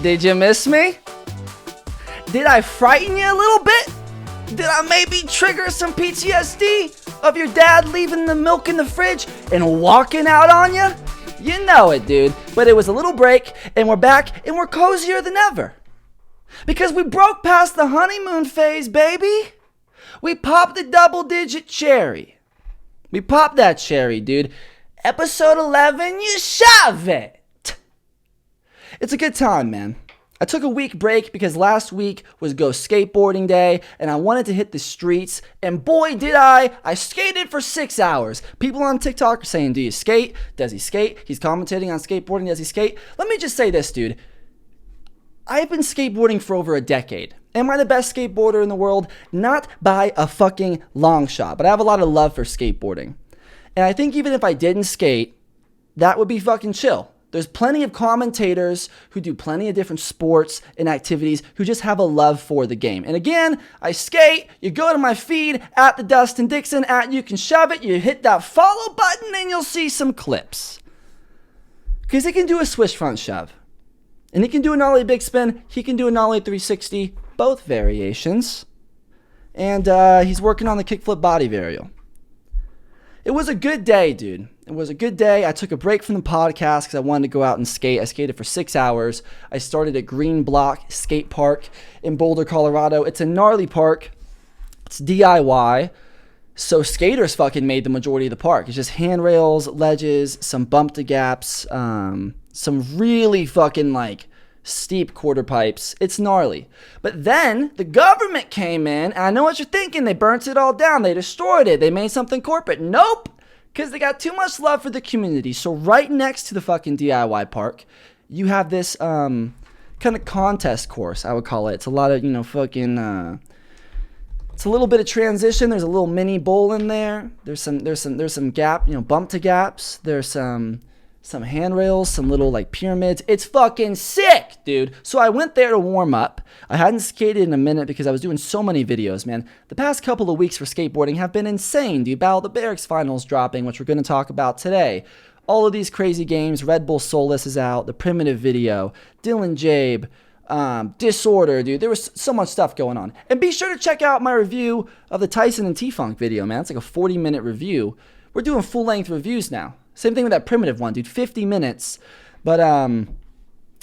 Did you miss me? Did I frighten you a little bit? Did I maybe trigger some PTSD of your dad leaving the milk in the fridge and walking out on you? You know it, dude. But it was a little break, and we're back, and we're cozier than ever. Because we broke past the honeymoon phase, baby. We popped the double-digit cherry. We popped that cherry, dude. Episode 11, you Shuv-it. It's a good time, man. I took a week break because last week was Go Skateboarding Day, and I wanted to hit the streets, and boy did I skated for 6 hours. People on TikTok are saying, do you skate? Does he skate? He's commentating on skateboarding, does he skate? Let me just say this, dude. I've been skateboarding for over a decade. Am I the best skateboarder in the world? Not by a fucking long shot, but I have a lot of love for skateboarding. And I think even if I didn't skate, that would be fucking chill. There's plenty of commentators who do plenty of different sports and activities who just have a love for the game. And again, I skate, you go to my feed, at the Dustin, Dixon, at you can shove it, you hit that follow button and you'll see some clips. Because he can do a swish front shove. And he can do a nollie big spin, he can do a nollie 360, both variations. And he's working on the kickflip body varial. It was a good day, dude. It was a good day. I took a break from the podcast because I wanted to go out and skate. I skated for 6 hours. I started at Green Block Skate Park in Boulder, Colorado. It's a gnarly park. It's DIY. So skaters fucking made the majority of the park. It's just handrails, ledges, some bump to gaps, some really fucking like steep quarter pipes. It's gnarly. But then the government came in, and I know what you're thinking. They burnt it all down. They destroyed it. They made something corporate. Nope. Because they got too much love for the community. So right next to the fucking DIY park, you have this kind of contest course, I would call it. It's a lot of, fucking it's a little bit of transition. There's a little mini bowl in there. There's some gap, bump to gaps. There's some handrails, some little like pyramids. It's fucking sick, dude. So I went there to warm up. I hadn't skated in a minute because I was doing so many videos, man. The past couple of weeks for skateboarding have been insane, dude. BATB12 Finals dropping, which we're going to talk about today. All of these crazy games. Red Bull Solus is out. The Primitive video. Dylan Jabe. Disorder, dude. There was so much stuff going on. And be sure to check out my review of the Tyson and T-Funk video, man. It's like a 40-minute review. We're doing full-length reviews now. Same thing with that Primitive one, dude. 50 minutes. But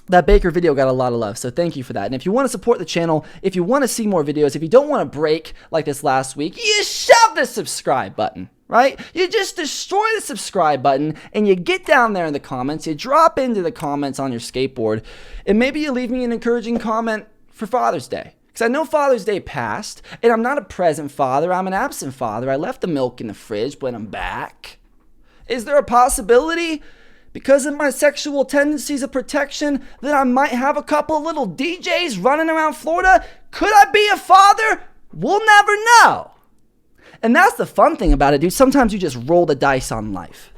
that Baker video got a lot of love, so thank you for that. And if you want to support the channel, if you want to see more videos, if you don't want to break like this last week, you shove the subscribe button, right? You just destroy the subscribe button, and you get down there in the comments, you drop into the comments on your skateboard, and maybe you leave me an encouraging comment for Father's Day. Because I know Father's Day passed, and I'm not a present father, I'm an absent father. I left the milk in the fridge, but I'm back. Is there a possibility, because of my sexual tendencies of protection, that I might have a couple little DJs running around Florida? Could I be a father? We'll never know. And that's the fun thing about it, dude. Sometimes you just roll the dice on life.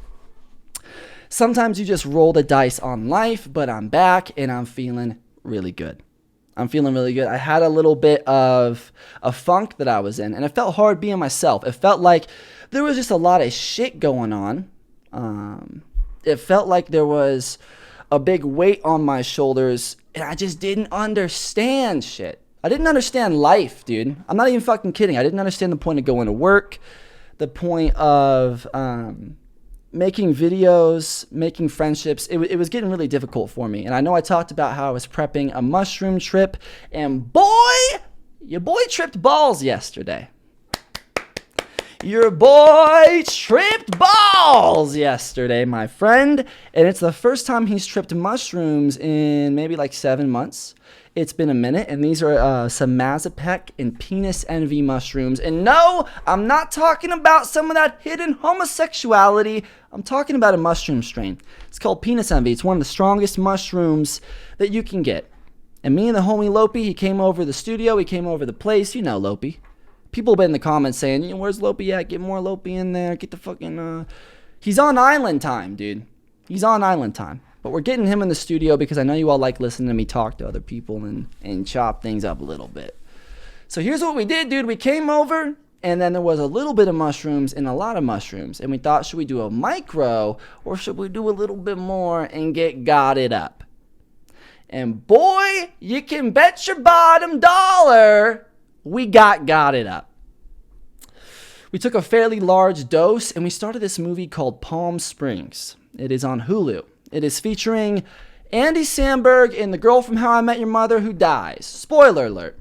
Sometimes you just roll the dice on life, but I'm back and I'm feeling really good. I'm feeling really good. I had a little bit of a funk that I was in, and it felt hard being myself. It felt like there was just a lot of shit going on. It felt like there was a big weight on my shoulders, and I just didn't understand shit. I didn't understand life, dude. I'm not even fucking kidding. I didn't understand the point of going to work, the point of making videos, making friendships. It was getting really difficult for me. And I know I talked about how I was prepping a mushroom trip, and your boy tripped balls yesterday. Your boy tripped balls yesterday, my friend. And it's the first time he's tripped mushrooms in maybe like 7 months. It's been a minute, and these are some Mazepec and penis envy mushrooms. And no, I'm not talking about some of that hidden homosexuality. I'm talking about a mushroom strain. It's called penis envy. It's one of the strongest mushrooms that you can get. And me and the homie Lopi, he came over the studio, he came over the place. You know Lopi. People have been in the comments saying, where's Lopi at? Get more Lopi in there. Get the fucking, He's on island time, dude. He's on island time. But we're getting him in the studio because I know you all like listening to me talk to other people and chop things up a little bit. So here's what we did, dude. We came over, and then there was a little bit of mushrooms and a lot of mushrooms. And we thought, should we do a micro or should we do a little bit more and get it up? And boy, you can bet your bottom dollar we got it up. We took a fairly large dose and we started this movie called Palm Springs. It is on Hulu. It is featuring Andy Samberg and the girl from How I Met Your Mother who dies. Spoiler alert.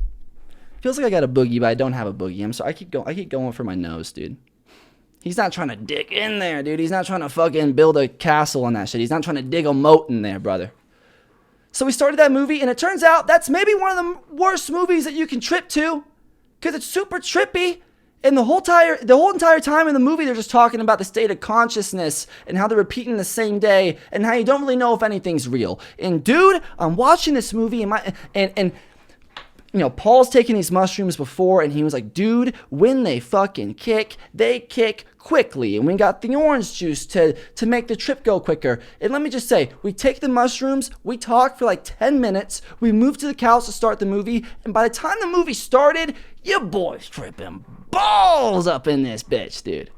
Feels like I got a boogie, but I don't have a boogie. I'm sorry. I keep going for my nose, dude. He's not trying to dig in there, dude. He's not trying to fucking build a castle on that shit. He's not trying to dig a moat in there, brother. So we started that movie, and it turns out that's maybe one of the worst movies that you can trip to, because it's super trippy. And the whole entire time in the movie, they're just talking about the state of consciousness and how they're repeating the same day and how you don't really know if anything's real. And dude, I'm watching this movie and you know, Paul's taking these mushrooms before, and he was like, dude, when they fucking kick, they kick quickly. And we got the orange juice to make the trip go quicker. And let me just say, we take the mushrooms, we talk for like 10 minutes, we move to the couch to start the movie, and by the time the movie started, your boy's tripping balls up in this bitch, dude.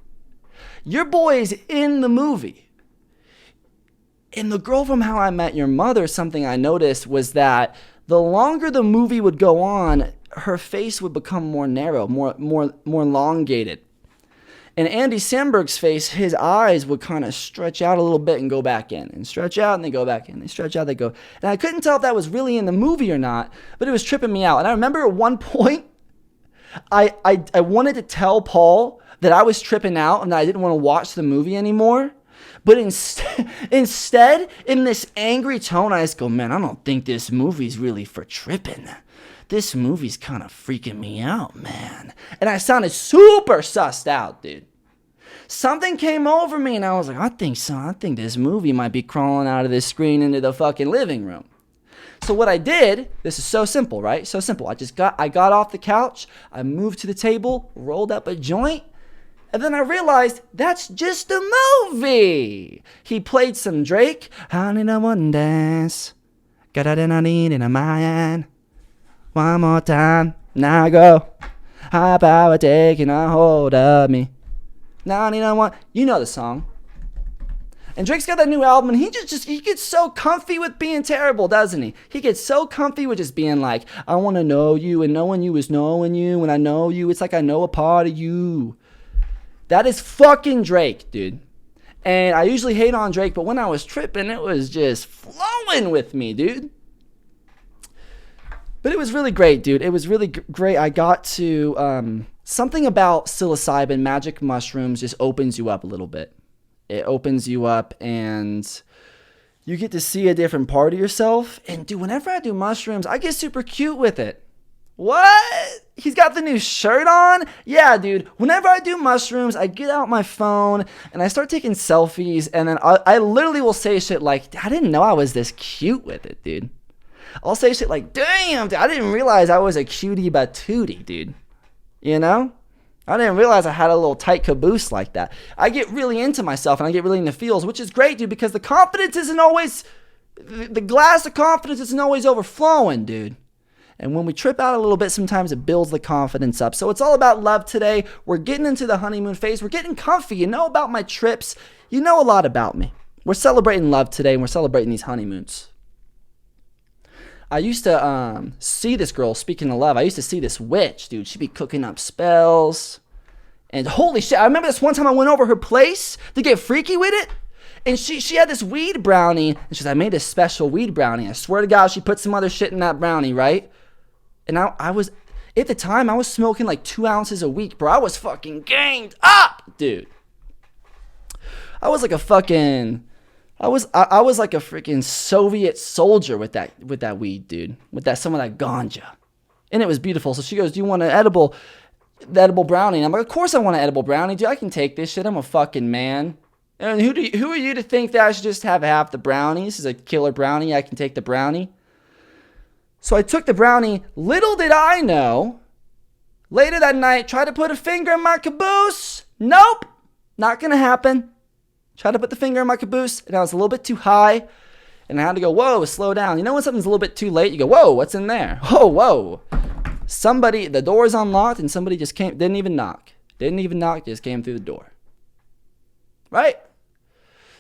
Your boy's in the movie. And the girl from How I Met Your Mother, something I noticed was that the longer the movie would go on, her face would become more narrow, more elongated. And Andy Samberg's face, his eyes would kind of stretch out a little bit and go back in. And stretch out and they go back in. They stretch out, they go. And I couldn't tell if that was really in the movie or not, but it was tripping me out. And I remember at one point, I wanted to tell Paul that I was tripping out and that I didn't want to watch the movie anymore. But instead, in this angry tone, I just go, man, I don't think this movie's really for tripping. This movie's kind of freaking me out, man. And I sounded super sussed out, dude. Something came over me and I was like, I think this movie might be crawling out of this screen into the fucking living room. So what I did, this is so simple, right? So simple. I got off the couch, I moved to the table, rolled up a joint, and then I realized that's just a movie. He played some Drake. I need a one dance. Got it I need in a mind. One more time. Now go. High power taking a hold of me. Now I need a one. You know the song. And Drake's got that new album, and he gets so comfy with being terrible, doesn't he? He gets so comfy with just being like, I want to know you, and knowing you is knowing you. When I know you, it's like I know a part of you. That is fucking Drake, dude. And I usually hate on Drake, but when I was tripping, it was just flowing with me, dude. But it was really great, dude. It was really great. I got to... something about psilocybin, magic mushrooms, just opens you up a little bit. It opens you up, and you get to see a different part of yourself. And, dude, whenever I do mushrooms, I get super cute with it. What? He's got the new shirt on? Yeah, dude. Whenever I do mushrooms, I get out my phone and I start taking selfies, and then I literally will say shit like, I didn't know I was this cute with it, dude. I'll say shit like, damn, dude, I didn't realize I was a cutie patootie, dude. You know? I didn't realize I had a little tight caboose like that. I get really into myself and I get really into feels, which is great, dude, because the confidence isn't always, the glass of confidence isn't always overflowing, dude. And when we trip out a little bit, sometimes it builds the confidence up. So it's all about love today. We're getting into the honeymoon phase. We're getting comfy. You know about my trips. You know a lot about me. We're celebrating love today, and we're celebrating these honeymoons. I used to see this girl, speaking of love, I used to see this witch, dude. She'd be cooking up spells. And holy shit, I remember this one time I went over her place to get freaky with it. And she had this weed brownie. And she said, I made this special weed brownie. I swear to God, she put some other shit in that brownie, right? And I was, at the time, I was smoking like 2 ounces a week, bro. I was fucking ganged up, dude. I was like a fucking, I was like a freaking Soviet soldier with that weed, dude. With some of that ganja. And it was beautiful. So she goes, do you want an edible brownie? And I'm like, of course I want an edible brownie, dude. I can take this shit. I'm a fucking man. And who are you to think that I should just have half the brownie? This is a killer brownie. I can take the brownie. So I took the brownie. Little did I know, later that night, tried to put a finger in my caboose. Nope, not going to happen. Tried to put the finger in my caboose, and I was a little bit too high, and I had to go, whoa, slow down. You know when something's a little bit too late, you go, whoa, what's in there? Whoa. The door's unlocked, and somebody just came, didn't even knock, just came through the door. Right?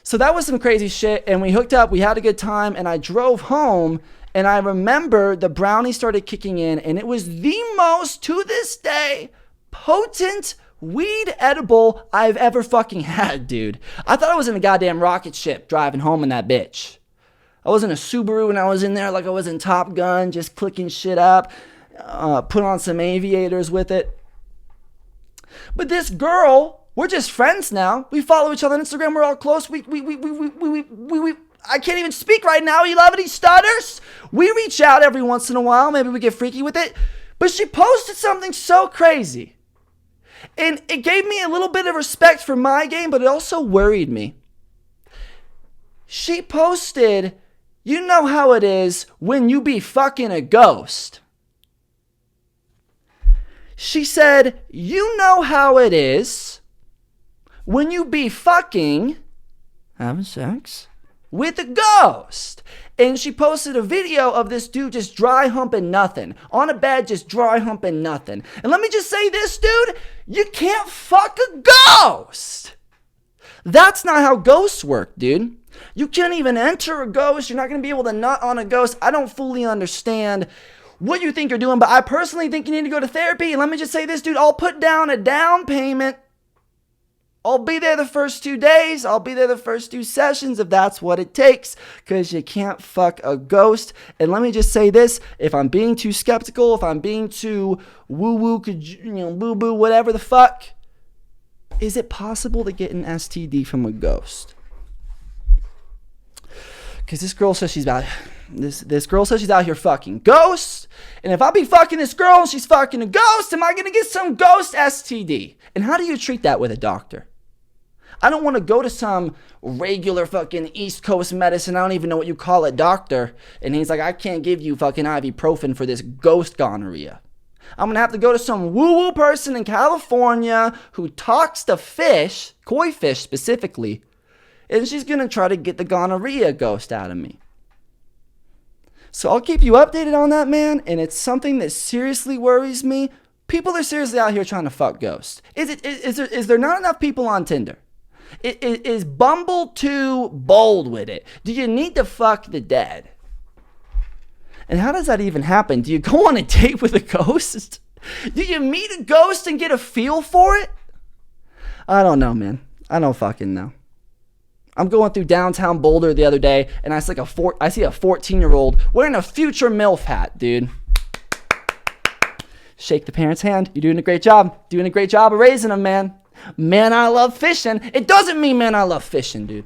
So that was some crazy shit, and we hooked up, we had a good time, and I drove home. And I remember the brownie started kicking in, and it was the most, to this day, potent weed edible I've ever fucking had, dude. I thought I was in a goddamn rocket ship driving home in that bitch. I was in a Subaru and I was in there like I was in Top Gun, just clicking shit up, put on some aviators with it. But this girl, we're just friends now. We follow each other on Instagram. We're all close. We I can't even speak right now. You love it? He stutters. We reach out every once in a while. Maybe we get freaky with it. But she posted something so crazy. And it gave me a little bit of respect for my game, but it also worried me. She posted, you know how it is when you be fucking a ghost. She said, you know how it is when you be fucking, having sex, with a ghost. And she posted a video of this dude just dry humping nothing. On a bed, just dry humping nothing. And let me just say this, dude. You can't fuck a ghost. That's not how ghosts work, dude. You can't even enter a ghost. You're not going to be able to nut on a ghost. I don't fully understand what you think you're doing, but I personally think you need to go to therapy. And let me just say this, dude. I'll put down a down payment. I'll be there the first 2 days. I'll be there the first 2 sessions if that's what it takes, because you can't fuck a ghost. And let me just say this, if I'm being too skeptical, if I'm being too woo-woo, boo-boo, whatever the fuck, is it possible to get an STD from a ghost? Because this girl says she's out here fucking ghosts. And if I be fucking this girl and she's fucking a ghost, am I going to get some ghost STD? And how do you treat that with a doctor? I don't want to go to some regular fucking East Coast medicine, I don't even know what you call it, doctor. And he's like, I can't give you fucking ibuprofen for this ghost gonorrhea. I'm going to have to go to some woo-woo person in California who talks to fish, koi fish specifically, and she's going to try to get the gonorrhea ghost out of me. So I'll keep you updated on that, man, and it's something that seriously worries me. People are seriously out here trying to fuck ghosts. Is there not enough people on Tinder? Is Bumble too bold with it? Do you need to fuck the dead? And how does that even happen? Do you go on a date with a ghost? Do you meet a ghost and get a feel for it? I don't know, man. I don't fucking know. I'm going through downtown Boulder the other day, and I see a 14-year-old wearing a future MILF hat, dude. Shake the parent's hand. You're doing a great job. Doing a great job of raising them, man. Man, I love fishing. It doesn't mean, man, I love fishing, dude.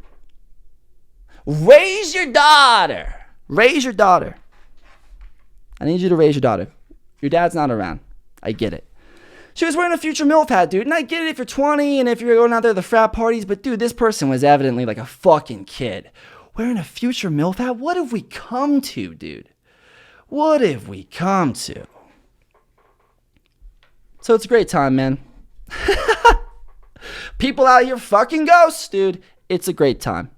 Raise your daughter. Raise your daughter. I need you to raise your daughter. Your dad's not around. I get it. She was wearing a future MILF hat, dude. And I get it if you're 20 and if you're going out there to the frat parties. But, dude, this person was evidently like a fucking kid. Wearing a future MILF hat? What have we come to, dude? What have we come to? So it's a great time, man. People out here fucking ghosts, dude. It's a great time.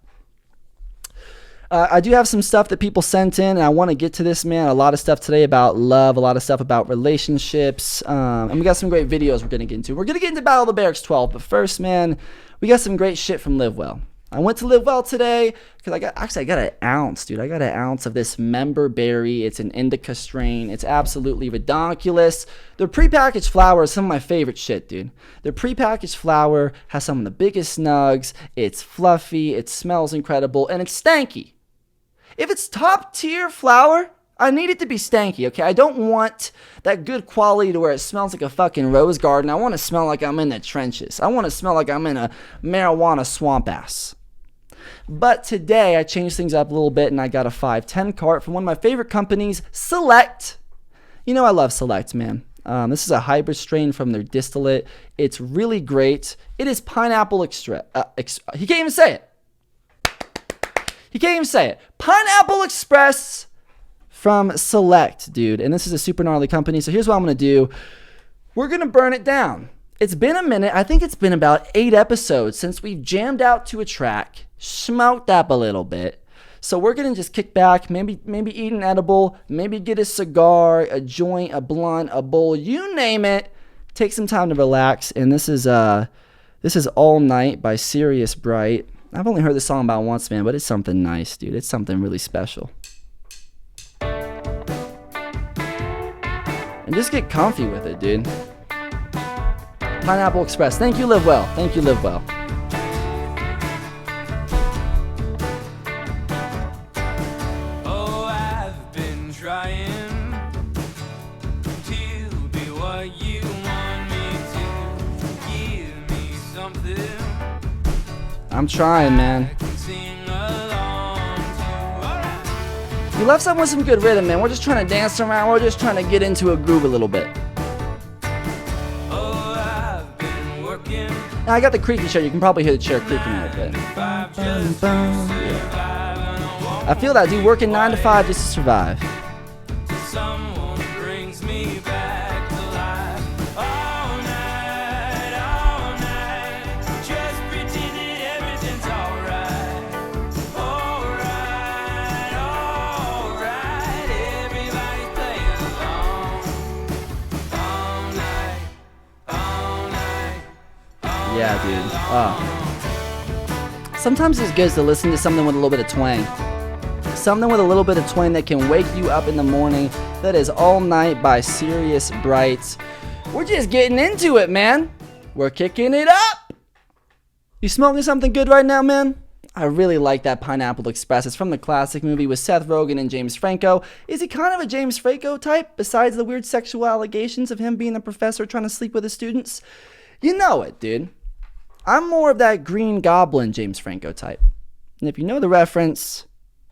I do have some stuff that people sent in, and I want to get to this, man. A lot of stuff today about love, a lot of stuff about relationships, and we got some great videos we're going to get into. We're going to get into BATB12, but first, man, we got some great shit from Live Well. I went to Live Well today because I got an ounce, dude. I got an ounce of this member berry. It's an indica strain. It's absolutely redonkulous. Their prepackaged flower is some of my favorite shit, dude. Their prepackaged flower has some of the biggest nugs. It's fluffy. It smells incredible, and it's stanky. If it's top tier flower, I need it to be stanky, okay? I don't want that good quality to where it smells like a fucking rose garden. I want to smell like I'm in the trenches. I want to smell like I'm in a marijuana swamp ass. But today, I changed things up a little bit, and I got a 510 cart from one of my favorite companies, Select. You know I love Select, man. This is a hybrid strain from their distillate. It's really great. It is pineapple extra. He can't even say it. Pineapple Express from Select, dude. And this is a super gnarly company. So here's what I'm going to do. We're going to burn it down. It's been a minute. I think it's been about 8 episodes since we've jammed out to a track, smoked up a little bit. So we're going to just kick back, maybe eat an edible, maybe get a cigar, a joint, a blunt, a bowl, you name it. Take some time to relax. And this is All Night by Sirius Bright. I've only heard this song about once, man, but it's something nice, dude. It's something really special. and just get comfy with it, dude. Pineapple Express. Thank you, Live Well. Thank you, Live Well. Oh, I've been trying to be what you want me to. Give me something. I'm trying, man. You left something with some good rhythm, man. We're just trying to dance around. We're just trying to get into a groove a little bit. Now, I got the creaky chair. You can probably hear the chair creaking a little bit. Yeah. I feel that, dude. Working 9 to 5 just to survive. Someone brings me back to life all night, just pretending everything's alright, everybody's playing along, all night. Yeah, dude. Sometimes it's good to listen to something with a little bit of twang. Something with a little bit of twang that can wake you up in the morning. That is All Night by Sirius Bright. We're just getting into it, man. We're kicking it up. You smoking something good right now, man? I really like that Pineapple Express. It's from the classic movie with Seth Rogen and James Franco. Is he kind of a James Franco type, besides the weird sexual allegations of him being a professor trying to sleep with his students? You know it, dude. I'm more of that Green Goblin James Franco type. And if you know the reference,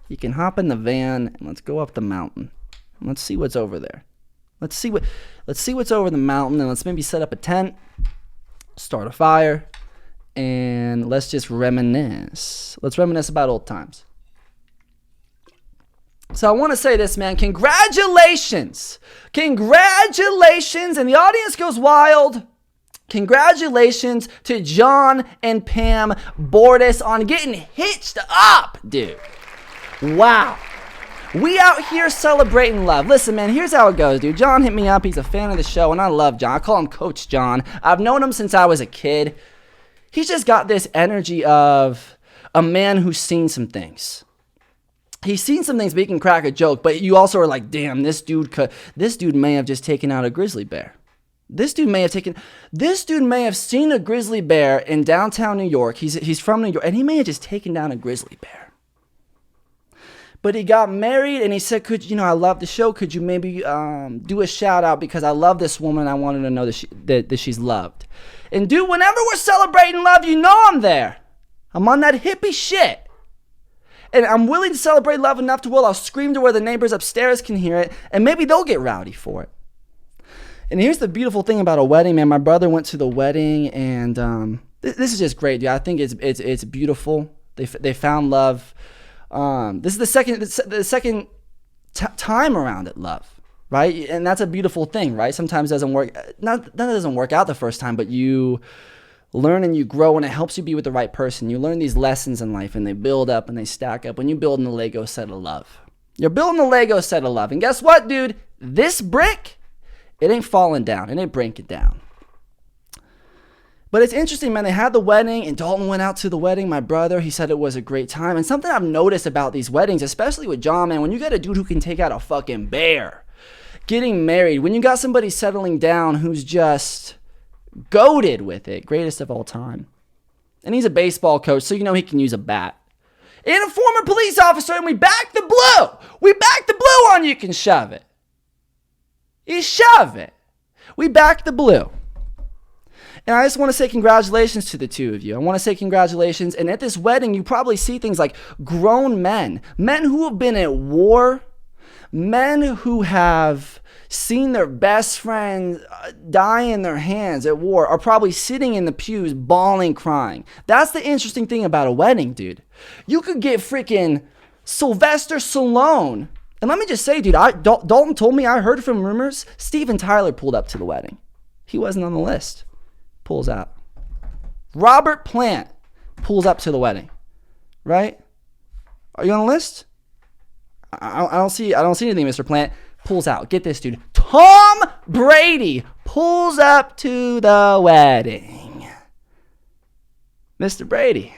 you can hop in the van and let's go up the mountain. And let's see what's over there. Let's see what's over the mountain, and let's maybe set up a tent, start a fire, and let's just reminisce. Let's reminisce about old times. So I want to say this, man. Congratulations. Congratulations. And the audience goes wild. Congratulations to John and Pam Bordas on getting hitched up, dude. Wow. We out here celebrating love. Listen, man, here's how it goes, dude. John hit me up. He's a fan of the show, and I love John. I call him Coach John. I've known him since I was a kid. He's just got this energy of a man who's seen some things. He's seen some things, but he can crack a joke, but you also are like, damn, this dude may have just taken out a grizzly bear. This dude may have seen a grizzly bear in downtown New York. He's from New York, and he may have just taken down a grizzly bear. But he got married, and he said, I love the show. Could you maybe do a shout out, because I love this woman. I wanted to know that she's loved. And dude, whenever we're celebrating love, you know I'm there. I'm on that hippie shit. And I'm willing to celebrate love enough to where I'll scream to where the neighbors upstairs can hear it, and maybe they'll get rowdy for it. And here's the beautiful thing about a wedding, man. My brother went to the wedding, and this is just great, dude. I think it's beautiful. They found love. This is the second time around at love, right? And that's a beautiful thing, right? Sometimes it doesn't work. That doesn't work out the first time, but you learn and you grow, and it helps you be with the right person. You learn these lessons in life, and they build up and they stack up when you build a Lego set of love. You're building a Lego set of love, and guess what, dude? This brick, it ain't falling down. It ain't breaking down. But it's interesting, man. They had the wedding, and Dalton went out to the wedding. My brother, he said it was a great time. And something I've noticed about these weddings, especially with John, man, when you got a dude who can take out a fucking bear, getting married, when you got somebody settling down who's just goated with it, greatest of all time. And he's a baseball coach, so you know he can use a bat. And a former police officer, and we back the blue. We back the blue on you can shove it. You shove it. We back the blue. And I just want to say congratulations to the two of you. I want to say congratulations. And at this wedding, you probably see things like grown men who have been at war, men who have seen their best friend die in their hands at war, are probably sitting in the pews bawling, crying. That's the interesting thing about a wedding, dude. You could get freaking Sylvester Stallone. And let me just say, dude, Dalton told me, I heard from rumors, Steven Tyler pulled up to the wedding. He wasn't on the list. Pulls out. Robert Plant pulls up to the wedding. Right? Are you on the list? I don't see anything, Mr. Plant. Pulls out. Get this, dude. Tom Brady pulls up to the wedding. Mr. Brady,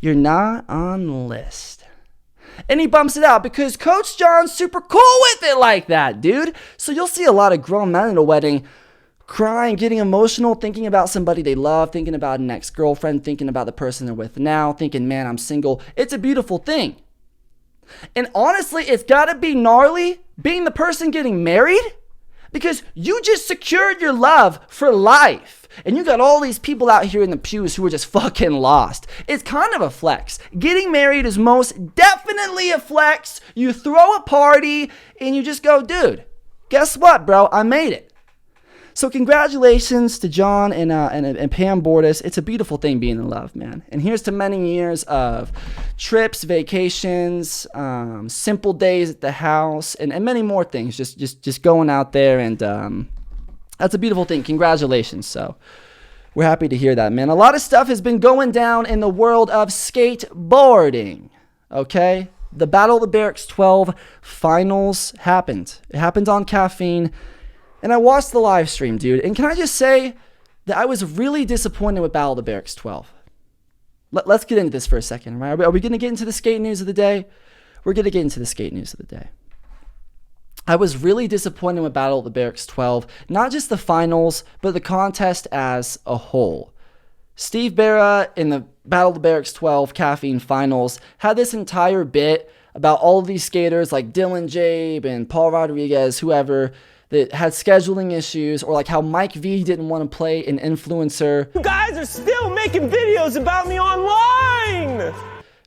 you're not on the list. And he bumps it out because Coach John's super cool with it like that, dude. So you'll see a lot of grown men at a wedding crying, getting emotional, thinking about somebody they love, thinking about an ex-girlfriend, thinking about the person they're with now, thinking, man, I'm single. It's a beautiful thing. And honestly, it's got to be gnarly being the person getting married because you just secured your love for life. And you got all these people out here in the pews who are just fucking lost. It's kind of a flex. Getting married is most definitely a flex. You throw a party and you just go, dude, guess what, bro? I made it. So congratulations to John and Pam Bordas. It's a beautiful thing being in love, man. And here's to many years of trips, vacations, simple days at the house, and many more things. Just going out there, and that's a beautiful thing. Congratulations. So we're happy to hear that, man. A lot of stuff has been going down in the world of skateboarding, okay? The Battle of the Barracks 12 Finals happened. It happened on Caffeine. And I watched the live stream, dude. And can I just say that I was really disappointed with Battle of the Barracks 12. Let's get into this for a second, right? Are we going to get into the skate news of the day? We're going to get into the skate news of the day. I was really disappointed with Battle of the Barracks 12. Not just the finals, but the contest as a whole. Steve Berra in the Battle of the Barracks 12 Caffeine Finals had this entire bit about all of these skaters like Dylan Jabe and Paul Rodriguez, whoever, that had scheduling issues, or like how Mike V didn't want to play an influencer. You guys are still making videos about me online!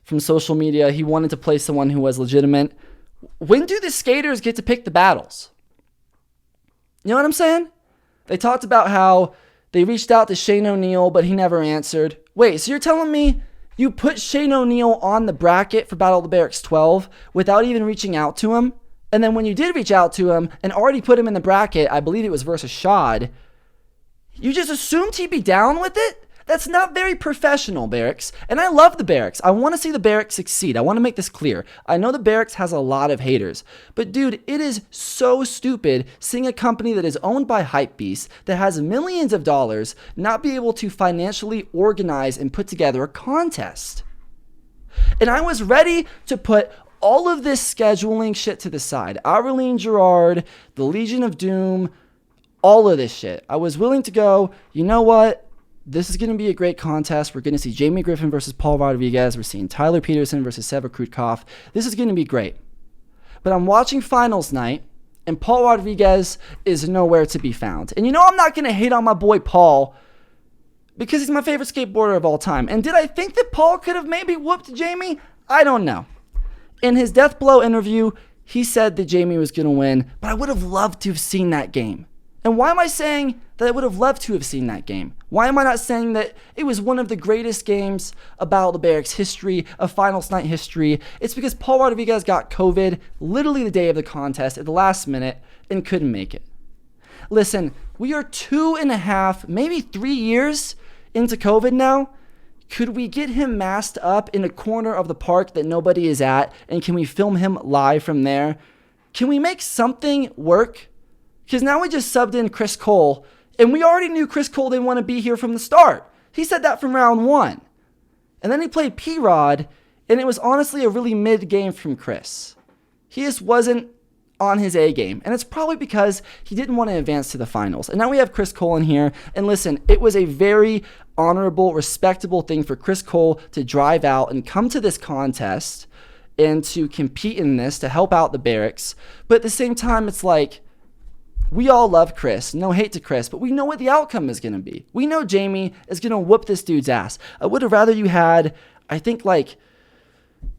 From social media, he wanted to play someone who was legitimate. When do the skaters get to pick the battles? You know what I'm saying? They talked about how they reached out to Shane O'Neill, but he never answered. Wait, so you're telling me you put Shane O'Neill on the bracket for Battle of the Barracks 12 without even reaching out to him? And then when you did reach out to him and already put him in the bracket, I believe it was versus Shad, you just assumed he'd be down with it? That's not very professional, Barracks. And I love the Barracks. I want to see the Barracks succeed. I want to make this clear. I know the Barracks has a lot of haters. But dude, it is so stupid seeing a company that is owned by Hypebeast, that has millions of dollars, not be able to financially organize and put together a contest. And I was ready to put all of this scheduling shit to the side. Aureline Girard, the Legion of Doom, all of this shit. I was willing to go, you know what? This is going to be a great contest. We're going to see Jamie Griffin versus Paul Rodriguez. We're seeing Tyler Peterson versus Seva Krutkov. This is going to be great. But I'm watching Finals Night, and Paul Rodriguez is nowhere to be found. And you know I'm not going to hate on my boy Paul because he's my favorite skateboarder of all time. And did I think that Paul could have maybe whooped Jamie? I don't know. In his Death Blow interview, he said that Jamie was going to win, but I would have loved to have seen that game. And why am I saying that I would have loved to have seen that game? Why am I not saying that it was one of the greatest games of Battle of the Barracks history, of Finals Night history? It's because Paul Rodriguez got COVID literally the day of the contest at the last minute and couldn't make it. Listen, we are 2.5, maybe 3 years into COVID now. Could we get him masked up in a corner of the park that nobody is at, and can we film him live from there? Can we make something work? Because now we just subbed in Chris Cole, and we already knew Chris Cole didn't want to be here from the start. He said that from round 1. And then he played P-Rod, and it was honestly a really mid game from Chris. He just wasn't on his A game, and it's probably because he didn't want to advance to the finals. And now we have Chris Cole in here, and listen, it was a very honorable, respectable thing for Chris Cole to drive out and come to this contest and to compete in this to help out the Barracks. But at the same time, it's like, we all love Chris, no hate to Chris, but we know what the outcome is going to be. We know Jamie is going to whoop this dude's ass. I would have rather you had, I think, like,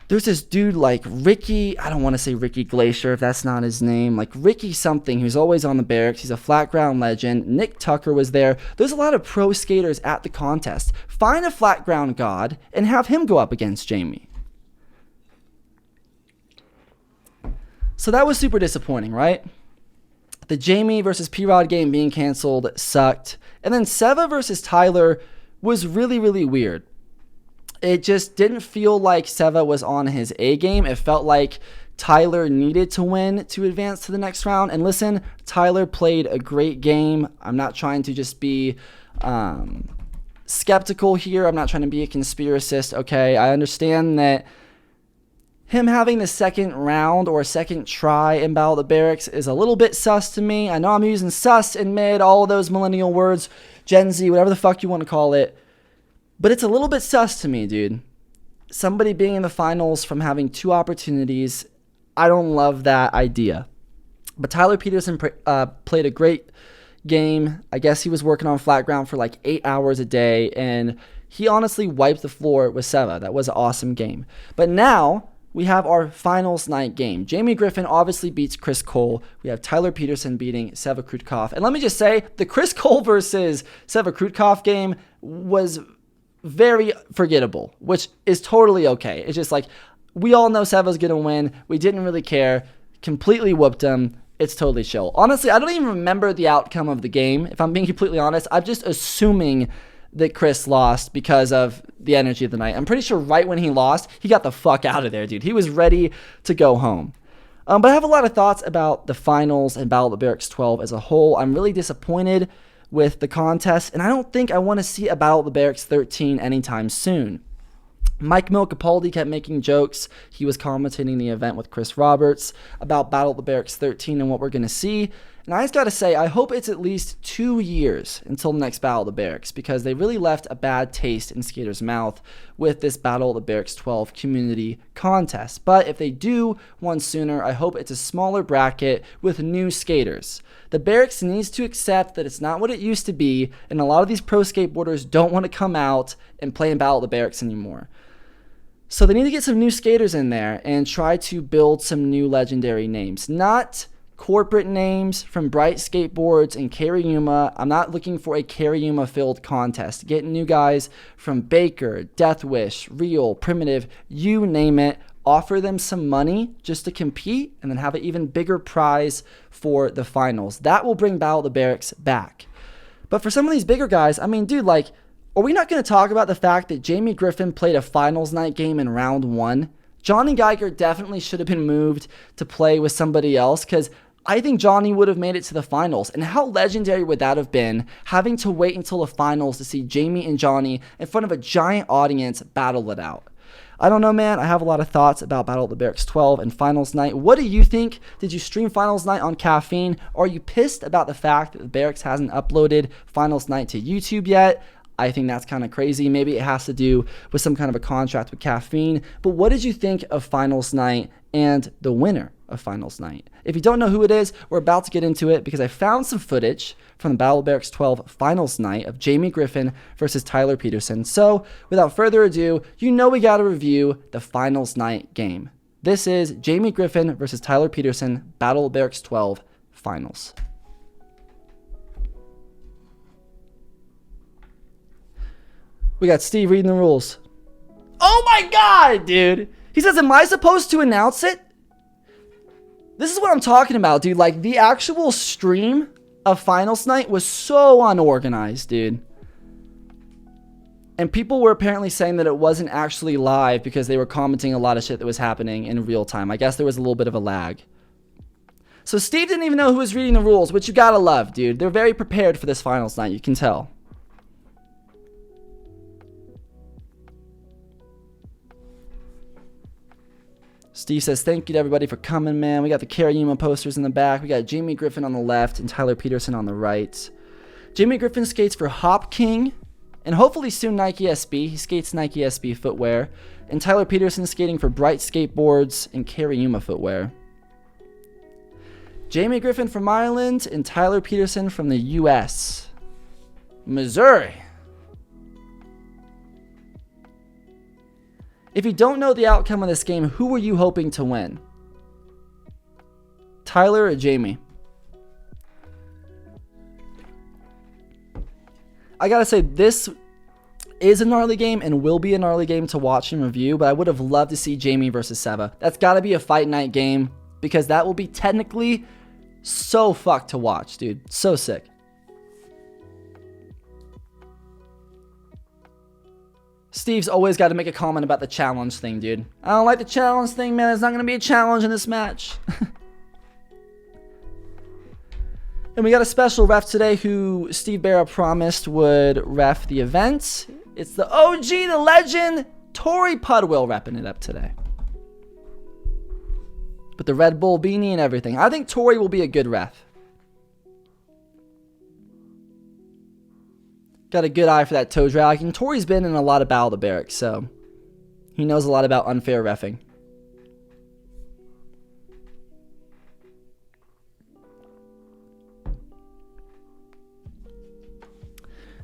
there's this dude like Ricky, I don't want to say Ricky Glacier if that's not his name, like Ricky something who's always on the Barracks. He's a flat ground legend. Nick Tucker was there. There's a lot of pro skaters at the contest. Find a flat ground god and have him go up against Jamie. So that was super disappointing, right? The Jamie versus P-Rod game being canceled sucked. And then Seva versus Tyler was really, really weird. It just didn't feel like Seva was on his A game. It felt like Tyler needed to win to advance to the next round. And listen, Tyler played a great game. I'm not trying to just be skeptical here. I'm not trying to be a conspiracist, okay? I understand that him having the second round or second try in Battle of the Barracks is a little bit sus to me. I know I'm using sus and mid, all of those millennial words, Gen Z, whatever the fuck you want to call it. But it's a little bit sus to me, dude. Somebody being in the finals from having 2 opportunities, I don't love that idea. But Tyler Peterson played a great game. I guess he was working on flat ground for like 8 hours a day, and he honestly wiped the floor with Seva. That was an awesome game. But now we have our finals night game. Jamie Griffin obviously beats Chris Cole. We have Tyler Peterson beating Seva Krutkov. And let me just say, the Chris Cole versus Seva Krutkov game was very forgettable, which is totally okay. It's just like, we all know Seva's going to win. We didn't really care. Completely whooped him. It's totally chill. Honestly, I don't even remember the outcome of the game. If I'm being completely honest, I'm just assuming that Chris lost because of the energy of the night. I'm pretty sure right when he lost, he got the fuck out of there, dude. He was ready to go home. But I have a lot of thoughts about the finals and Battle of the Barracks 12 as a whole. I'm really disappointed with the contest, and I don't think I want to see a Battle of the Barracks 13 anytime soon. Mike Capaldi kept making jokes. He was commentating the event with Chris Roberts about Battle of the Barracks 13 and what we're going to see. And I just got to say, I hope it's at least 2 years until the next Battle of the Barracks, because they really left a bad taste in skaters' mouth with this Battle of the Barracks 12 community contest. But if they do one sooner, I hope it's a smaller bracket with new skaters. The Barracks needs to accept that it's not what it used to be, and a lot of these pro skateboarders don't want to come out and play in Battle of the Barracks anymore. So they need to get some new skaters in there and try to build some new legendary names. Not corporate names from Bright Skateboards and Kariyuma. I'm not looking for a Kariyuma-filled contest. Get new guys from Baker, Deathwish, Real, Primitive, you name it. Offer them some money just to compete, and then have an even bigger prize for the finals. That will bring Battle of the Barracks back. But for some of these bigger guys, I mean, dude, like, are we not going to talk about the fact that Jamie Griffin played a finals night game in round 1? Johnny Geiger definitely should have been moved to play with somebody else, because I think Johnny would have made it to the finals. And how legendary would that have been, having to wait until the finals to see Jamie and Johnny in front of a giant audience battle it out? I don't know, man. I have a lot of thoughts about Battle of the Barracks 12 and Finals Night. What do you think? Did you stream Finals Night on Caffeine? Are you pissed about the fact that the Barracks hasn't uploaded Finals Night to YouTube yet? I think that's kind of crazy. Maybe it has to do with some kind of a contract with Caffeine. But what did you think of Finals Night and the winner of Finals Night? If you don't know who it is, we're about to get into it, because I found some footage from the Battle of Barracks 12 Finals Night of Jamie Griffin versus Tyler Peterson. So without further ado, you know we got to review the Finals Night game. This is Jamie Griffin versus Tyler Peterson, Battle of Barracks 12 Finals. We got Steve reading the rules. Oh my god, dude! He says, am I supposed to announce it? This is what I'm talking about, dude. Like, the actual stream of Finals Night was so unorganized, dude. And people were apparently saying that it wasn't actually live because they were commenting a lot of shit that was happening in real time. I guess there was a little bit of a lag. So Steve didn't even know who was reading the rules, which you gotta love, dude. They're very prepared for this Finals Night, you can tell. Steve says, thank you to everybody for coming, man. We got the Kariyuma posters in the back. We got Jamie Griffin on the left and Tyler Peterson on the right. Jamie Griffin skates for HONEYMOON and hopefully soon Nike SB. He skates Nike SB footwear. And Tyler Peterson is skating for Bright Skateboards and Kariyuma footwear. Jamie Griffin from Ireland and Tyler Peterson from the U.S. Missouri. If you don't know the outcome of this game, who were you hoping to win? Tyler or Jamie? I gotta say, this is a gnarly game and will be a gnarly game to watch and review, but I would have loved to see Jamie versus Seva. That's gotta be a fight night game, because that will be technically so fucked to watch, dude. So sick. Steve's always got to make a comment about the challenge thing, dude. I don't like the challenge thing, man. There's not going to be a challenge in this match. And we got a special ref today who Steve Barra promised would ref the event. It's the OG, the legend, Tori Pudwill repping it up today. With the Red Bull beanie and everything. I think Tori will be a good ref. Got a good eye for that toe drag. And Tori's been in a lot of Battle of the Barracks, so he knows a lot about unfair reffing.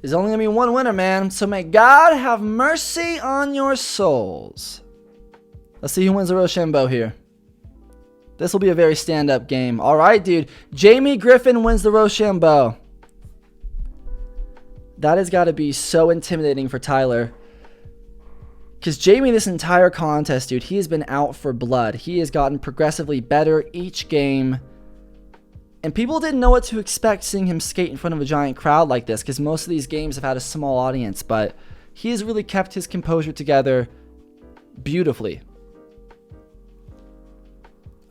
There's only going to be one winner, man. So may God have mercy on your souls. Let's see who wins the Rochambeau here. This will be a very stand-up game. All right, dude. Jamie Griffin wins the Rochambeau. That has got to be so intimidating for Tyler. Because Jamie, this entire contest, dude, he has been out for blood. He has gotten progressively better each game. And people didn't know what to expect seeing him skate in front of a giant crowd like this, because most of these games have had a small audience, but he has really kept his composure together beautifully.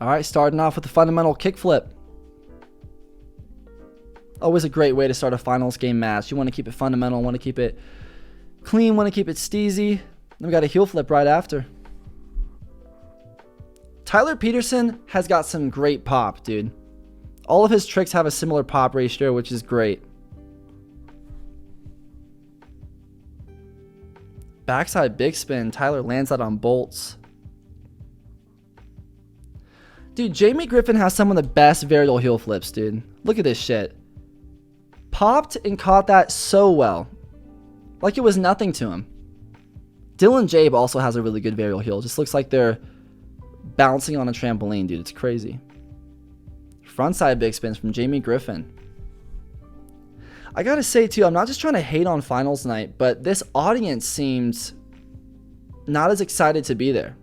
Alright, starting off with the fundamental kickflip. Always a great way to start a finals game match. You want to keep it fundamental, want to keep it clean, want to keep it steezy. Then we got a heel flip right after. Tyler Peterson has got some great pop, dude. All of his tricks have a similar pop ratio, which is great. Backside big spin. Tyler lands that on bolts. Dude, Jamie Griffin has some of the best varial heel flips, dude. Look at this shit. Popped and caught that so well. Like it was nothing to him. Dylan Jabe also has a really good varial heel. Just looks like they're bouncing on a trampoline, dude. It's crazy. Frontside big spins from Jamie Griffin. I gotta say too, I'm not just trying to hate on finals night, but this audience seems not as excited to be there.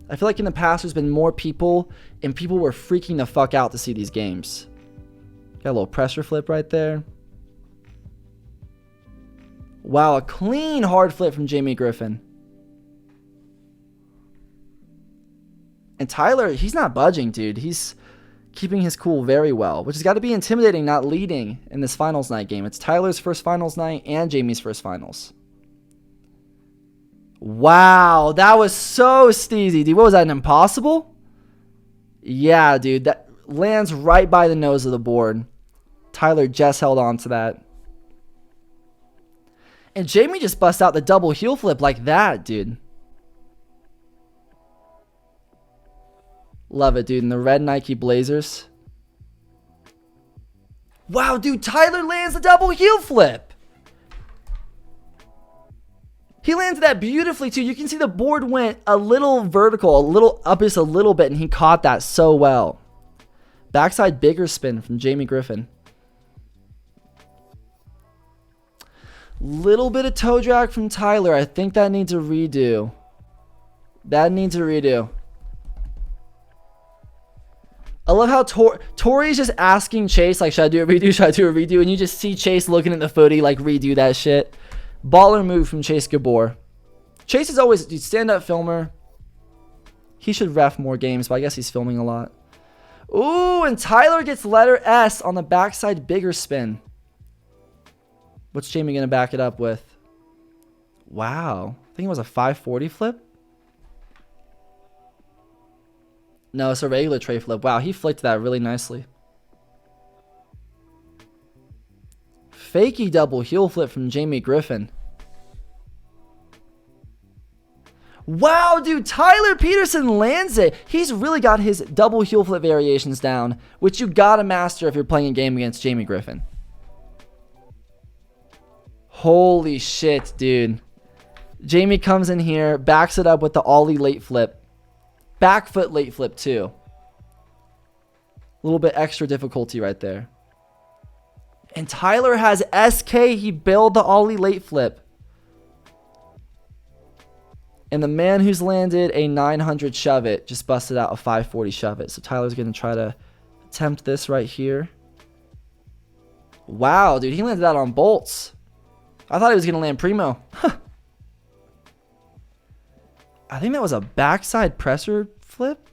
I feel like in the past there's been more people, and people were freaking the fuck out to see these games. Got a little pressure flip right there. Wow, a clean hard flip from Jamie Griffin. And Tyler, he's not budging, dude. He's keeping his cool very well, which has got to be intimidating not leading in this finals night game. It's Tyler's first finals night and Jamie's first finals. Wow, that was so steezy, dude. What was that, an impossible? Yeah, dude, that lands right by the nose of the board. Tyler just held on to that. And Jamie just busts out the double heel flip like that, dude. Love it, dude. In the red Nike Blazers. Wow, dude. Tyler lands the double heel flip. He landed that beautifully, too. You can see the board went a little vertical, a little up just a little bit, and he caught that so well. Backside bigger spin from Jamie Griffin. Little bit of toe drag from Tyler. I think that needs a redo. That needs a redo. I love how Tori's just asking Chase, like, should I do a redo? Should I do a redo? And you just see Chase looking at the footy, like, redo that shit. Baller move from Chase Gabor. Chase is always a stand-up filmer. He should ref more games, but I guess he's filming a lot. Ooh, and Tyler gets letter S on the backside bigger spin. What's Jamie going to back it up with? Wow. I think it was a 540 flip. No, it's a regular tray flip. Wow, he flicked that really nicely. Fakey double heel flip from Jamie Griffin. Wow, dude, Tyler Peterson lands it. He's really got his double heel flip variations down, which you gotta master if you're playing a game against Jamie Griffin. Holy shit, dude. Jamie comes in here, backs it up with the ollie late flip. Back foot late flip too. A little bit extra difficulty right there. And Tyler has SK. He bailed the ollie late flip. And the man who's landed a 900 Shove-it just busted out a 540 Shove-it. So Tyler's going to try to attempt this right here. Wow, dude. He landed that on bolts. I thought he was going to land primo. Huh. I think that was a backside pressure flip.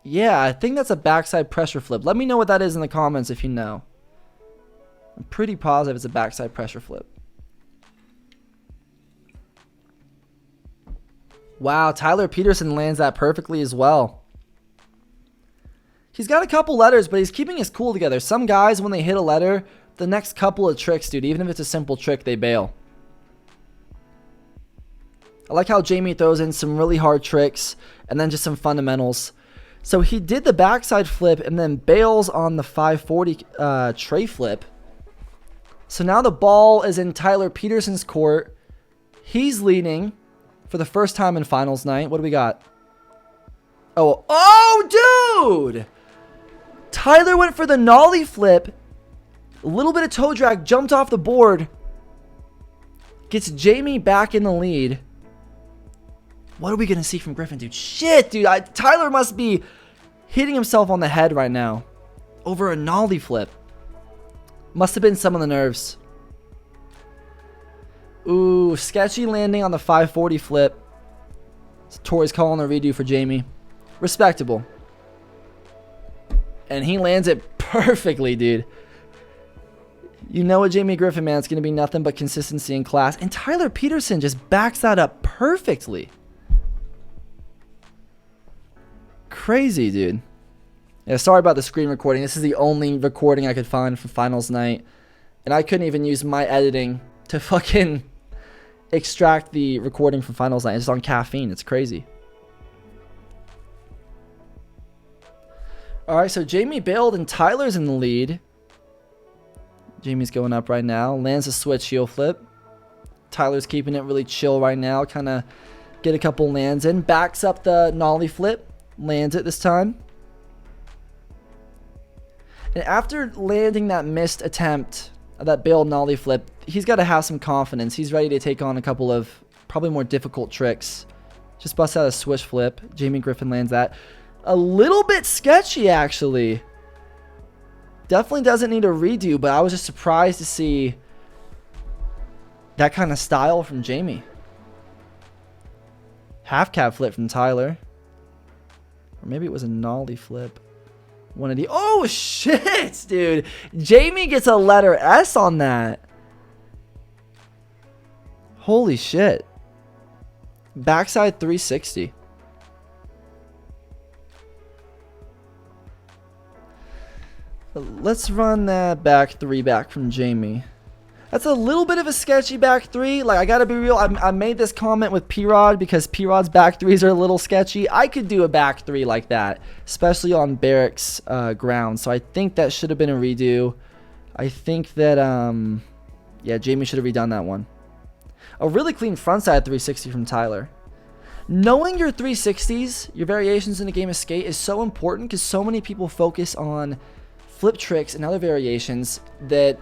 Yeah, I think that's a backside pressure flip. Let me know what that is in the comments if you know. I'm pretty positive it's a backside pressure flip. Wow, Tyler Peterson lands that perfectly as well. He's got a couple letters, but he's keeping his cool together. Some guys, when they hit a letter, the next couple of tricks, dude, even if it's a simple trick, they bail. I like how Jamie throws in some really hard tricks and then just some fundamentals. So he did the backside flip and then bails on the 540 tray flip. So now the ball is in Tyler Peterson's court. He's leading for the first time in finals night. What do we got? Oh, dude! Tyler went for the nollie flip. A little bit of toe drag, jumped off the board. Gets Jamie back in the lead. What are we going to see from Griffin, dude? Shit, dude. Tyler must be hitting himself on the head right now over a nollie flip. Must have been some of the nerves. Ooh, sketchy landing on the 540 flip. So Tori's calling a redo for Jamie. Respectable. And he lands it perfectly, dude. You know what, Jamie Griffin, man, it's going to be nothing but consistency in class. And Tyler Peterson just backs that up perfectly. Crazy, dude. Yeah, sorry about the screen recording. This is the only recording I could find for finals night. And I couldn't even use my editing to fucking extract the recording from finals night. It's on caffeine. It's crazy. Alright, so Jamie bailed and Tyler's in the lead. Jamie's going up right now. Lands a switch heel flip. Tyler's keeping it really chill right now. Kind of get a couple lands in. Backs up the nollie flip. Lands it this time. And after landing that missed attempt, that bailed nollie flip, he's got to have some confidence. He's ready to take on a couple of probably more difficult tricks. Just busts out a switch flip. Jamie Griffin lands that. A little bit sketchy, actually. Definitely doesn't need a redo, but I was just surprised to see that kind of style from Jamie. Half cab flip from Tyler. Or maybe it was a nollie flip. One of the... Oh, shit, dude. Jamie gets a letter S on that. Holy shit. Backside 360. Let's run that back three back from Jamie. That's a little bit of a sketchy back three. Like, I gotta be real. I made this comment with P-Rod because P-Rod's back threes are a little sketchy. I could do a back three like that, especially on Barrick's ground. So I think that should have been a redo. I think that, yeah, Jamie should have redone that one. A really clean frontside 360 from Tyler. Knowing your 360s, your variations in a game of skate is so important because so many people focus on flip tricks and other variations that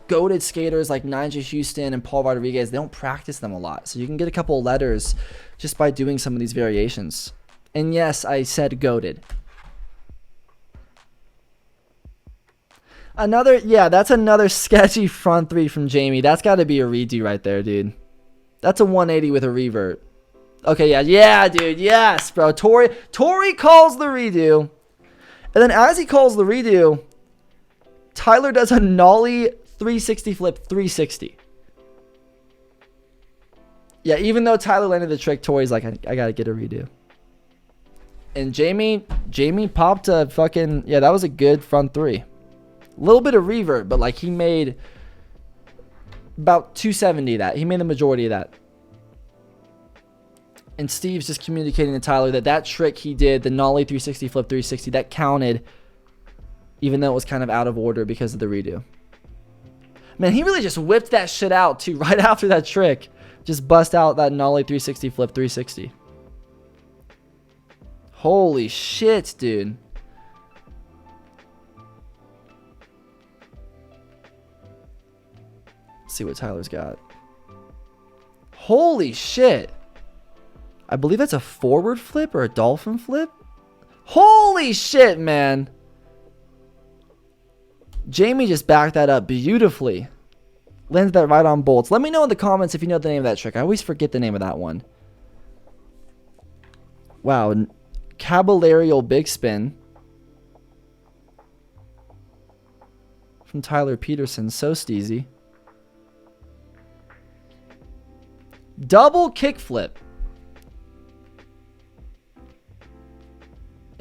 goated skaters like Nigel Houston and Paul Rodriguez, they don't practice them a lot. So you can get a couple of letters just by doing some of these variations. And yes, I said goated. Another, yeah, that's another sketchy front three from Jamie. That's got to be a redo right there, dude. That's a 180 with a revert. Okay, yeah, dude, yes, bro. Tori calls the redo. And then as he calls the redo, Tyler does a nollie 360 flip 360. Yeah, even though Tyler landed the trick, Tori's like, I gotta get a redo. And Jamie popped a fucking, yeah, that was a good front three. A little bit of revert, but like he made about 270 of that. He made the majority of that. And Steve's just communicating to Tyler that trick he did, the nollie 360 flip 360, that counted, even though it was kind of out of order because of the redo. Man, he really just whipped that shit out too right after that trick. Just bust out that nollie 360 flip 360. Holy shit, dude. Let's see what Tyler's got. Holy shit. I believe that's a forward flip or a dolphin flip. Holy shit, man. Jamie just backed that up beautifully. Landed that right on bolts. Let me know in the comments if you know the name of that trick. I always forget the name of that one. Wow. Caballerial big spin. From Tyler Peterson. So steezy. Double kickflip.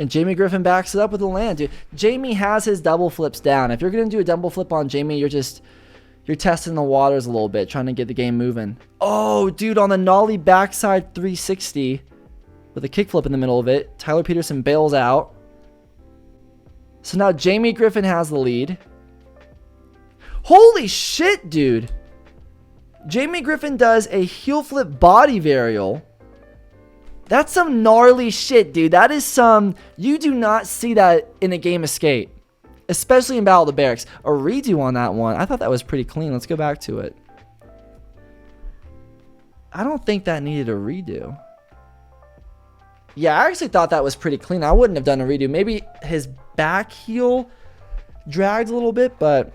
And Jamie Griffin backs it up with a land, dude. Jamie has his double flips down. If you're going to do a double flip on Jamie, you're testing the waters a little bit, trying to get the game moving. Oh, dude, on the nollie backside 360 with a kickflip in the middle of it, Tyler Peterson bails out. So now Jamie Griffin has the lead. Holy shit, dude. Jamie Griffin does a heel flip body varial. That's some gnarly shit, dude. That is some... You do not see that in a game of skate. Especially in Battle of the Barracks. A redo on that one. I thought that was pretty clean. Let's go back to it. I don't think that needed a redo. Yeah, I actually thought that was pretty clean. I wouldn't have done a redo. Maybe his back heel dragged a little bit, but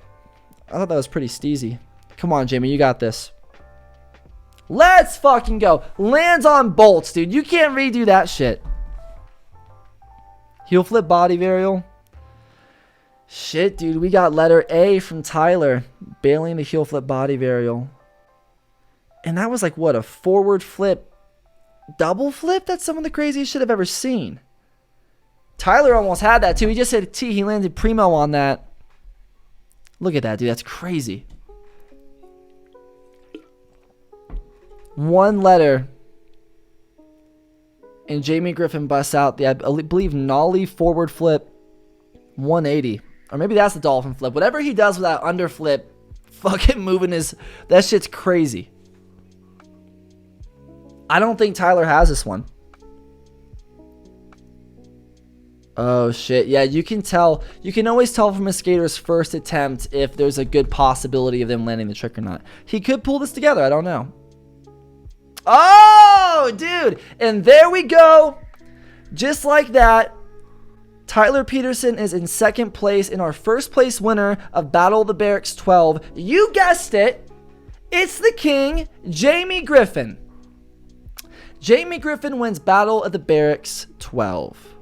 I thought that was pretty steezy. Come on, Jamie. You got this. Let's fucking go. Lands on bolts, dude. You can't redo that shit. Heel flip body varial. Shit, dude. We got letter A from Tyler. Bailing the heel flip body varial. And that was like, what, a forward flip double flip? That's some of the craziest shit I've ever seen. Tyler almost had that too. He just hit a T. He landed primo on that. Look at that, dude. That's crazy. One letter. And Jamie Griffin busts out the, I believe, nollie forward flip 180. Or maybe that's the dolphin flip. Whatever he does with that underflip, fucking moving his... That shit's crazy. I don't think Tyler has this one. Oh, shit. Yeah, you can tell. You can always tell from a skater's first attempt if there's a good possibility of them landing the trick or not. He could pull this together. I don't know. Oh, dude. And there we go. Just like that. Tyler Peterson is in second place in our first place winner of Battle of the Barracks 12. You guessed it. It's the king, Jamie Griffin. Jamie Griffin wins Battle of the Barracks 12.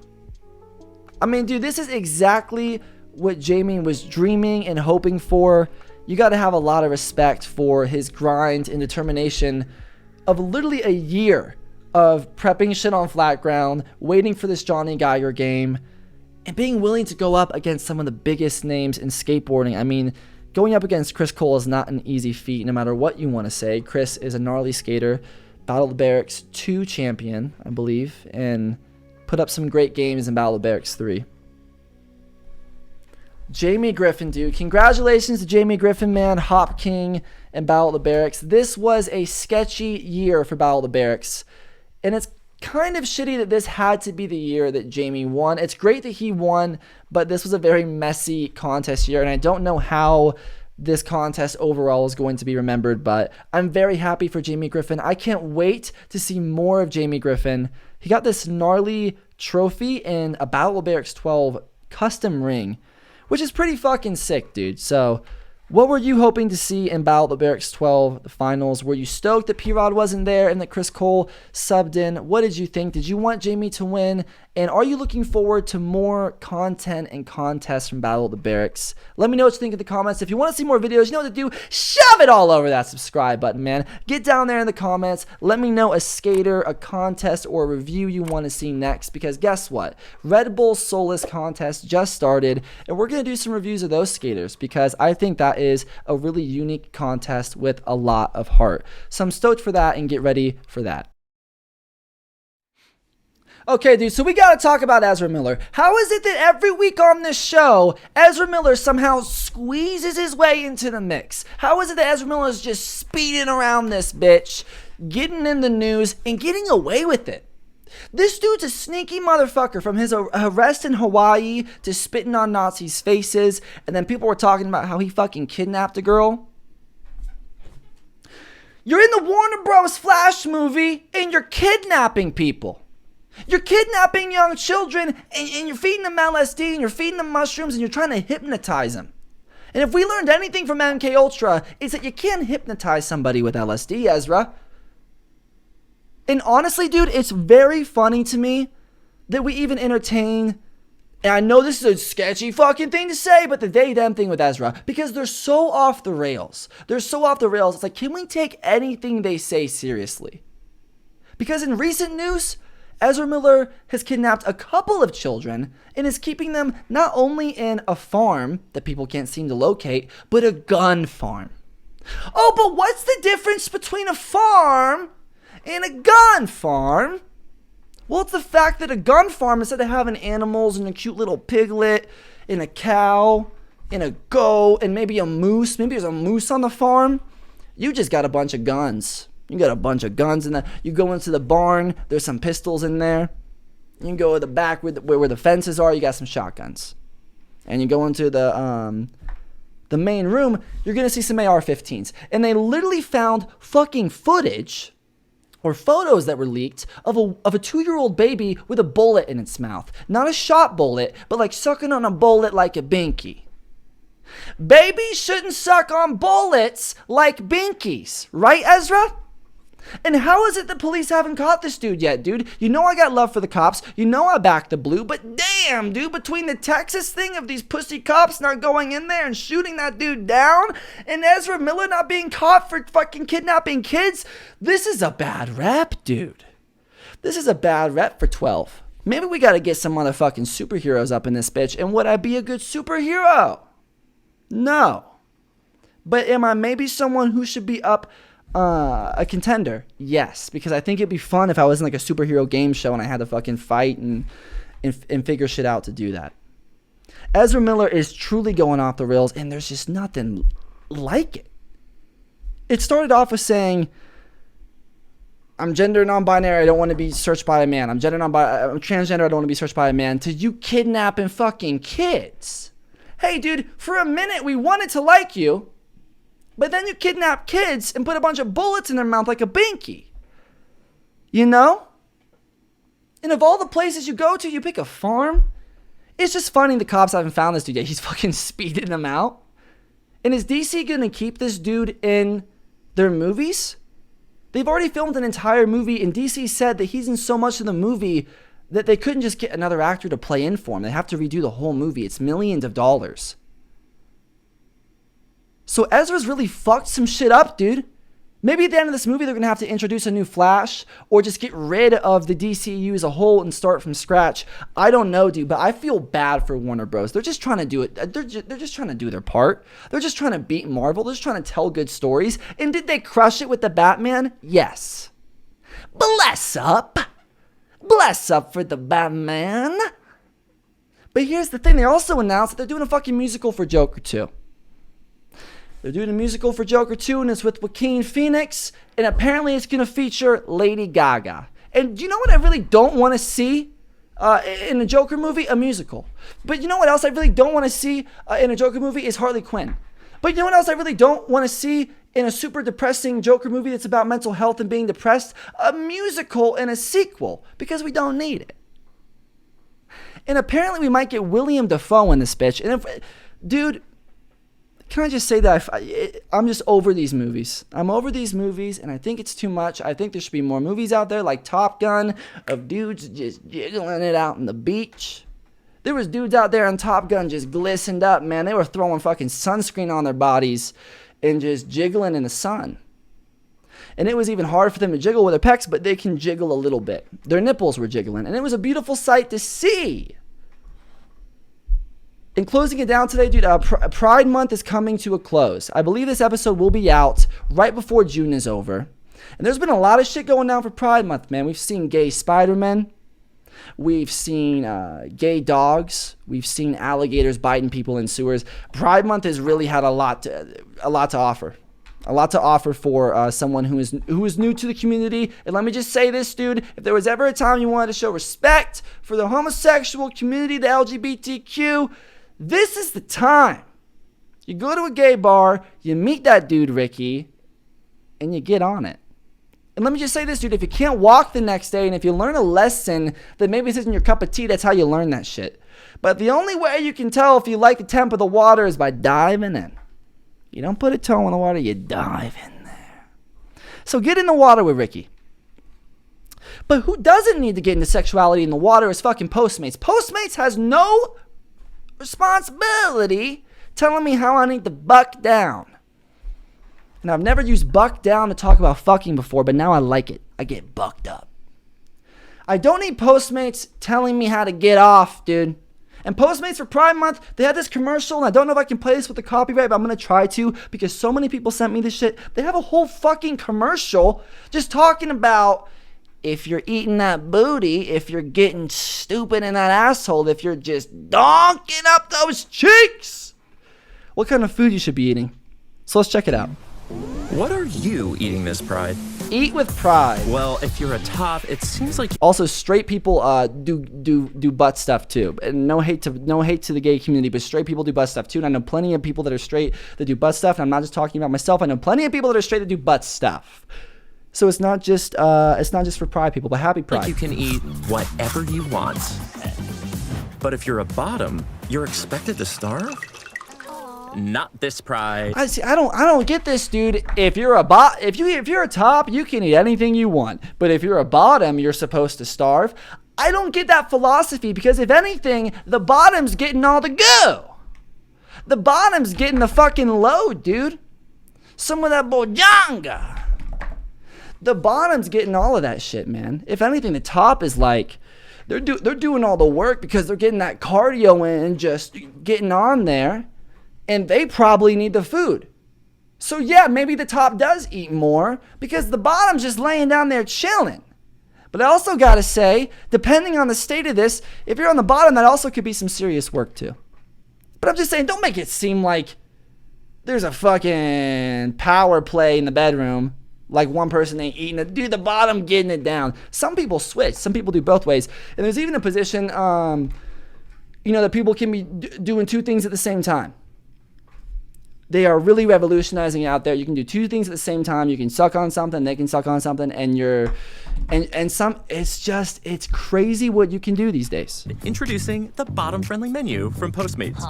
I mean, dude, this is exactly what Jamie was dreaming and hoping for. You got to have a lot of respect for his grind and determination of literally a year of prepping shit on flat ground, waiting for this Johnny Geiger game, and being willing to go up against some of the biggest names in skateboarding. I mean, going up against Chris Cole is not an easy feat, no matter what you want to say. Chris is a gnarly skater, Battle of the Barracks 2 champion, I believe, and put up some great games in Battle of the Barracks 3. Jamie Griffin, dude. Congratulations to Jamie Griffin, man. Hop King and Battle of the Barracks. This was a sketchy year for Battle of the Barracks. And it's kind of shitty that this had to be the year that Jamie won. It's great that he won, but this was a very messy contest year. And I don't know how this contest overall is going to be remembered, but I'm very happy for Jamie Griffin. I can't wait to see more of Jamie Griffin. He got this gnarly trophy in a Battle of Barracks 12 custom ring, which is pretty fucking sick, dude. So what were you hoping to see in Battle of the Barracks 12, the finals? Were you stoked that P-Rod wasn't there and that Chris Cole subbed in? What did you think? Did you want Jamie to win? And are you looking forward to more content and contests from Battle of the Barracks? Let me know what you think in the comments. If you want to see more videos, you know what to do. Shove it all over that subscribe button, man. Get down there in the comments. Let me know a skater, a contest, or a review you want to see next. Because guess what? Red Bull Soulless contest just started. And we're going to do some reviews of those skaters. Because I think that is a really unique contest with a lot of heart. So I'm stoked for that and get ready for that. Okay, dude, so we got to talk about Ezra Miller. How is it that every week on this show, Ezra Miller somehow squeezes his way into the mix? How is it that Ezra Miller is just speeding around this bitch, getting in the news, and getting away with it? This dude's a sneaky motherfucker, from his arrest in Hawaii to spitting on Nazis' faces, and then people were talking about how he fucking kidnapped a girl. You're in the Warner Bros. Flash movie, and you're kidnapping people. You're kidnapping young children, and you're feeding them LSD, and you're feeding them mushrooms, and you're trying to hypnotize them. And if we learned anything from MK Ultra, it's that you can't hypnotize somebody with LSD, Ezra. And honestly, dude, it's very funny to me that we even entertain, and I know this is a sketchy fucking thing to say, but the they-them thing with Ezra, because they're so off the rails. They're so off the rails. It's like, can we take anything they say seriously? Because in recent news, Ezra Miller has kidnapped a couple of children and is keeping them not only in a farm that people can't seem to locate, but a gun farm. Oh, but what's the difference between a farm and a gun farm? Well, it's the fact that a gun farm, instead of having animals and a cute little piglet and a cow and a goat and maybe a moose, maybe there's a moose on the farm, you just got a bunch of guns. You got a bunch of guns in there. You go into the barn, there's some pistols in there. You can go to the back where the fences are, you got some shotguns. And you go into the main room, you're going to see some AR-15s. And they literally found fucking footage or photos that were leaked of a 2-year-old baby with a bullet in its mouth. Not a shot bullet, but like sucking on a bullet like a binky. Babies shouldn't suck on bullets like binkies, right, Ezra? And how is it the police haven't caught this dude yet, dude? You know I got love for the cops. You know I back the blue. But damn, dude, between the Texas thing of these pussy cops not going in there and shooting that dude down and Ezra Miller not being caught for fucking kidnapping kids, this is a bad rep, dude. This is a bad rep for 12. Maybe we got to get some motherfucking superheroes up in this bitch. And would I be a good superhero? No. But am I maybe someone who should be up a contender? Yes, because I think it'd be fun if I was in like a superhero game show and I had to fucking fight and figure shit out to do that. Ezra Miller is truly going off the rails, and there's just nothing like it. It started off with saying, I'm gender non-binary, I don't want to be searched by a man. I'm transgender, I don't want to be searched by a man. To you kidnapping fucking kids. Hey, dude, for a minute we wanted to like you, but then you kidnap kids and put a bunch of bullets in their mouth like a binky. You know? And of all the places you go to, you pick a farm? It's just funny the cops haven't found this dude yet. He's fucking speeding them out. And is DC going to keep this dude in their movies? They've already filmed an entire movie, and DC said that he's in so much of the movie that they couldn't just get another actor to play in for him. They have to redo the whole movie. It's millions of dollars. So Ezra's really fucked some shit up, dude. Maybe at the end of this movie, they're going to have to introduce a new Flash or just get rid of the DCU as a whole and start from scratch. I don't know, dude, but I feel bad for Warner Bros. They're just trying to do it. They're just trying to do their part. They're just trying to beat Marvel. They're just trying to tell good stories. And did they crush it with the Batman? Yes. Bless up. Bless up for the Batman. But here's the thing. They also announced that they're doing a fucking musical for Joker 2. They're doing a musical for Joker 2, and it's with Joaquin Phoenix, and apparently it's going to feature Lady Gaga. And you know what I really don't want to see in a Joker movie? A musical. But you know what else I really don't want to see in a Joker movie is Harley Quinn. But you know what else I really don't want to see in a super depressing Joker movie that's about mental health and being depressed? A musical and a sequel, because we don't need it. And apparently we might get William Dafoe in this bitch. And if, dude, can I just say that I'm just over these movies. I'm over these movies, and I think it's too much. I think there should be more movies out there like Top Gun of dudes just jiggling it out on the beach. There was dudes out there on Top Gun just glistened up, man. They were throwing fucking sunscreen on their bodies and just jiggling in the sun. And it was even hard for them to jiggle with their pecs, but they can jiggle a little bit. Their nipples were jiggling, and it was a beautiful sight to see. In closing it down today, dude, Pride Month is coming to a close. I believe this episode will be out right before June is over. And there's been a lot of shit going down for Pride Month, man. We've seen gay Spider-Men. We've seen gay dogs. We've seen alligators biting people in sewers. Pride Month has really had a lot to offer. A lot to offer for someone who is new to the community. And let me just say this, dude. If there was ever a time you wanted to show respect for the homosexual community, the LGBTQ, this is the time. You go to a gay bar, you meet that dude, Ricky, and you get on it. And let me just say this, dude. If you can't walk the next day, and if you learn a lesson that maybe isn't your cup of tea, that's how you learn that shit. But the only way you can tell if you like the temp of the water is by diving in. You don't put a toe in the water, you dive in there. So get in the water with Ricky. But who doesn't need to get into sexuality in the water is fucking Postmates. Postmates has no responsibility telling me how I need to buck down. And I've never used buck down to talk about fucking before, but now I like it. I get bucked up. I don't need Postmates telling me how to get off, dude. And Postmates for Pride Month, they had this commercial, and I don't know if I can play this with the copyright, but I'm going to try to because so many people sent me this shit. They have a whole fucking commercial just talking about if you're eating that booty, if you're getting stupid in that asshole, if you're just donking up those cheeks, what kind of food you should be eating. So let's check it out. What are you eating this Pride? Eat with pride. Well, if you're a top, it seems like Also, straight people do butt stuff too. And no hate to the gay community, but straight people do butt stuff too. And I know plenty of people that are straight that do butt stuff. And I'm not just talking about myself. I know plenty of people that are straight that do butt stuff. So it's not just for pride people, but happy pride. you can eat whatever you want. But if you're a bottom, you're expected to starve? Not this Pride. I don't get this, dude. If you're a if you're a top, you can eat anything you want. But if you're a bottom, you're supposed to starve. I don't get that philosophy because if anything, the bottom's getting all the go. The bottom's getting the fucking load, dude. Some of that bojanga. The bottom's getting all of that shit, man. If anything, the top is like they're doing all the work because they're getting that cardio in and just getting on there. And they probably need the food. So yeah, maybe the top does eat more because the bottom's just laying down there chilling. But I also gotta say, depending on the state of this, if you're on the bottom, that also could be some serious work too. But I'm just saying, don't make it seem like there's a fucking power play in the bedroom. Like one person ain't eating it. Dude, the bottom getting it down. Some people switch. Some people do both ways. And there's even a position, that people can be doing two things at the same time. They are really revolutionizing out there. You can do two things at the same time. You can suck on something, they can suck on something, it's crazy what you can do these days. Introducing the bottom-friendly menu from Postmates.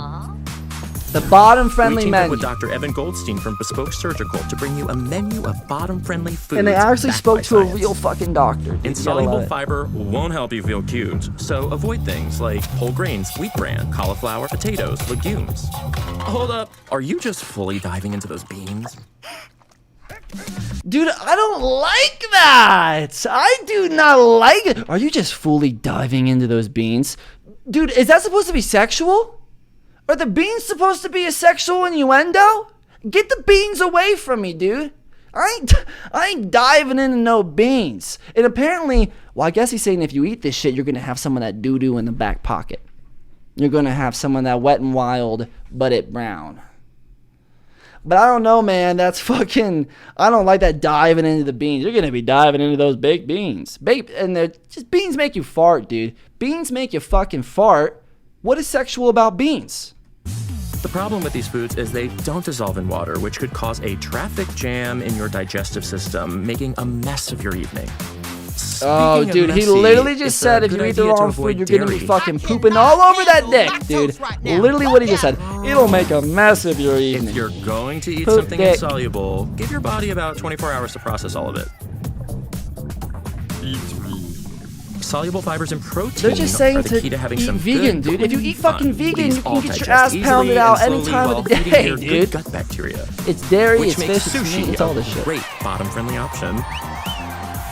The bottom-friendly We teamed menu. up with Dr. Evan Goldstein from Bespoke Surgical to bring you a menu of bottom-friendly foods. And they actually backed spoke by to a science. real fucking doctor. Dude. Insoluble fiber won't help you feel cute, so avoid things like whole grains, wheat bran, cauliflower, potatoes, legumes. Hold up, are you just fully diving into those beans? Dude, I don't like that. I do not like it. Are you just fully diving into those beans? Dude, is that supposed to be sexual? Are the beans supposed to be a sexual innuendo? Get the beans away from me, dude. I ain't diving into no beans. And apparently, well, I guess he's saying if you eat this shit, you're going to have some of that doo-doo in the back pocket. You're going to have some of that Wet n Wild, but it brown. But I don't know, man. That's fucking... I don't like that diving into the beans. You're going to be diving into those baked beans. And they're just... Beans make you fart, dude. Beans make you fucking fart. What is sexual about beans? The problem with these foods is they don't dissolve in water, which could cause a traffic jam in your digestive system, making a mess of your evening. Oh, dude, he literally just said if you eat the wrong food, you're gonna be fucking pooping all over that dick, dude. Literally what he just said. It'll make a mess of your evening. If you're going to eat Poop something dick. insoluble, give your body about 24 hours to process all of it. Soluble fibers and protein They're just saying are the to key to having eat some vegan, good, dude. If you clean eat fucking fun. vegan, These you can all get your digest ass pounded easily out and any slowly time of while the feeding day, your dude. good gut bacteria, It's dairy, which it's makes fish, it's meat, sushi it's all a this shit. great bottom-friendly option.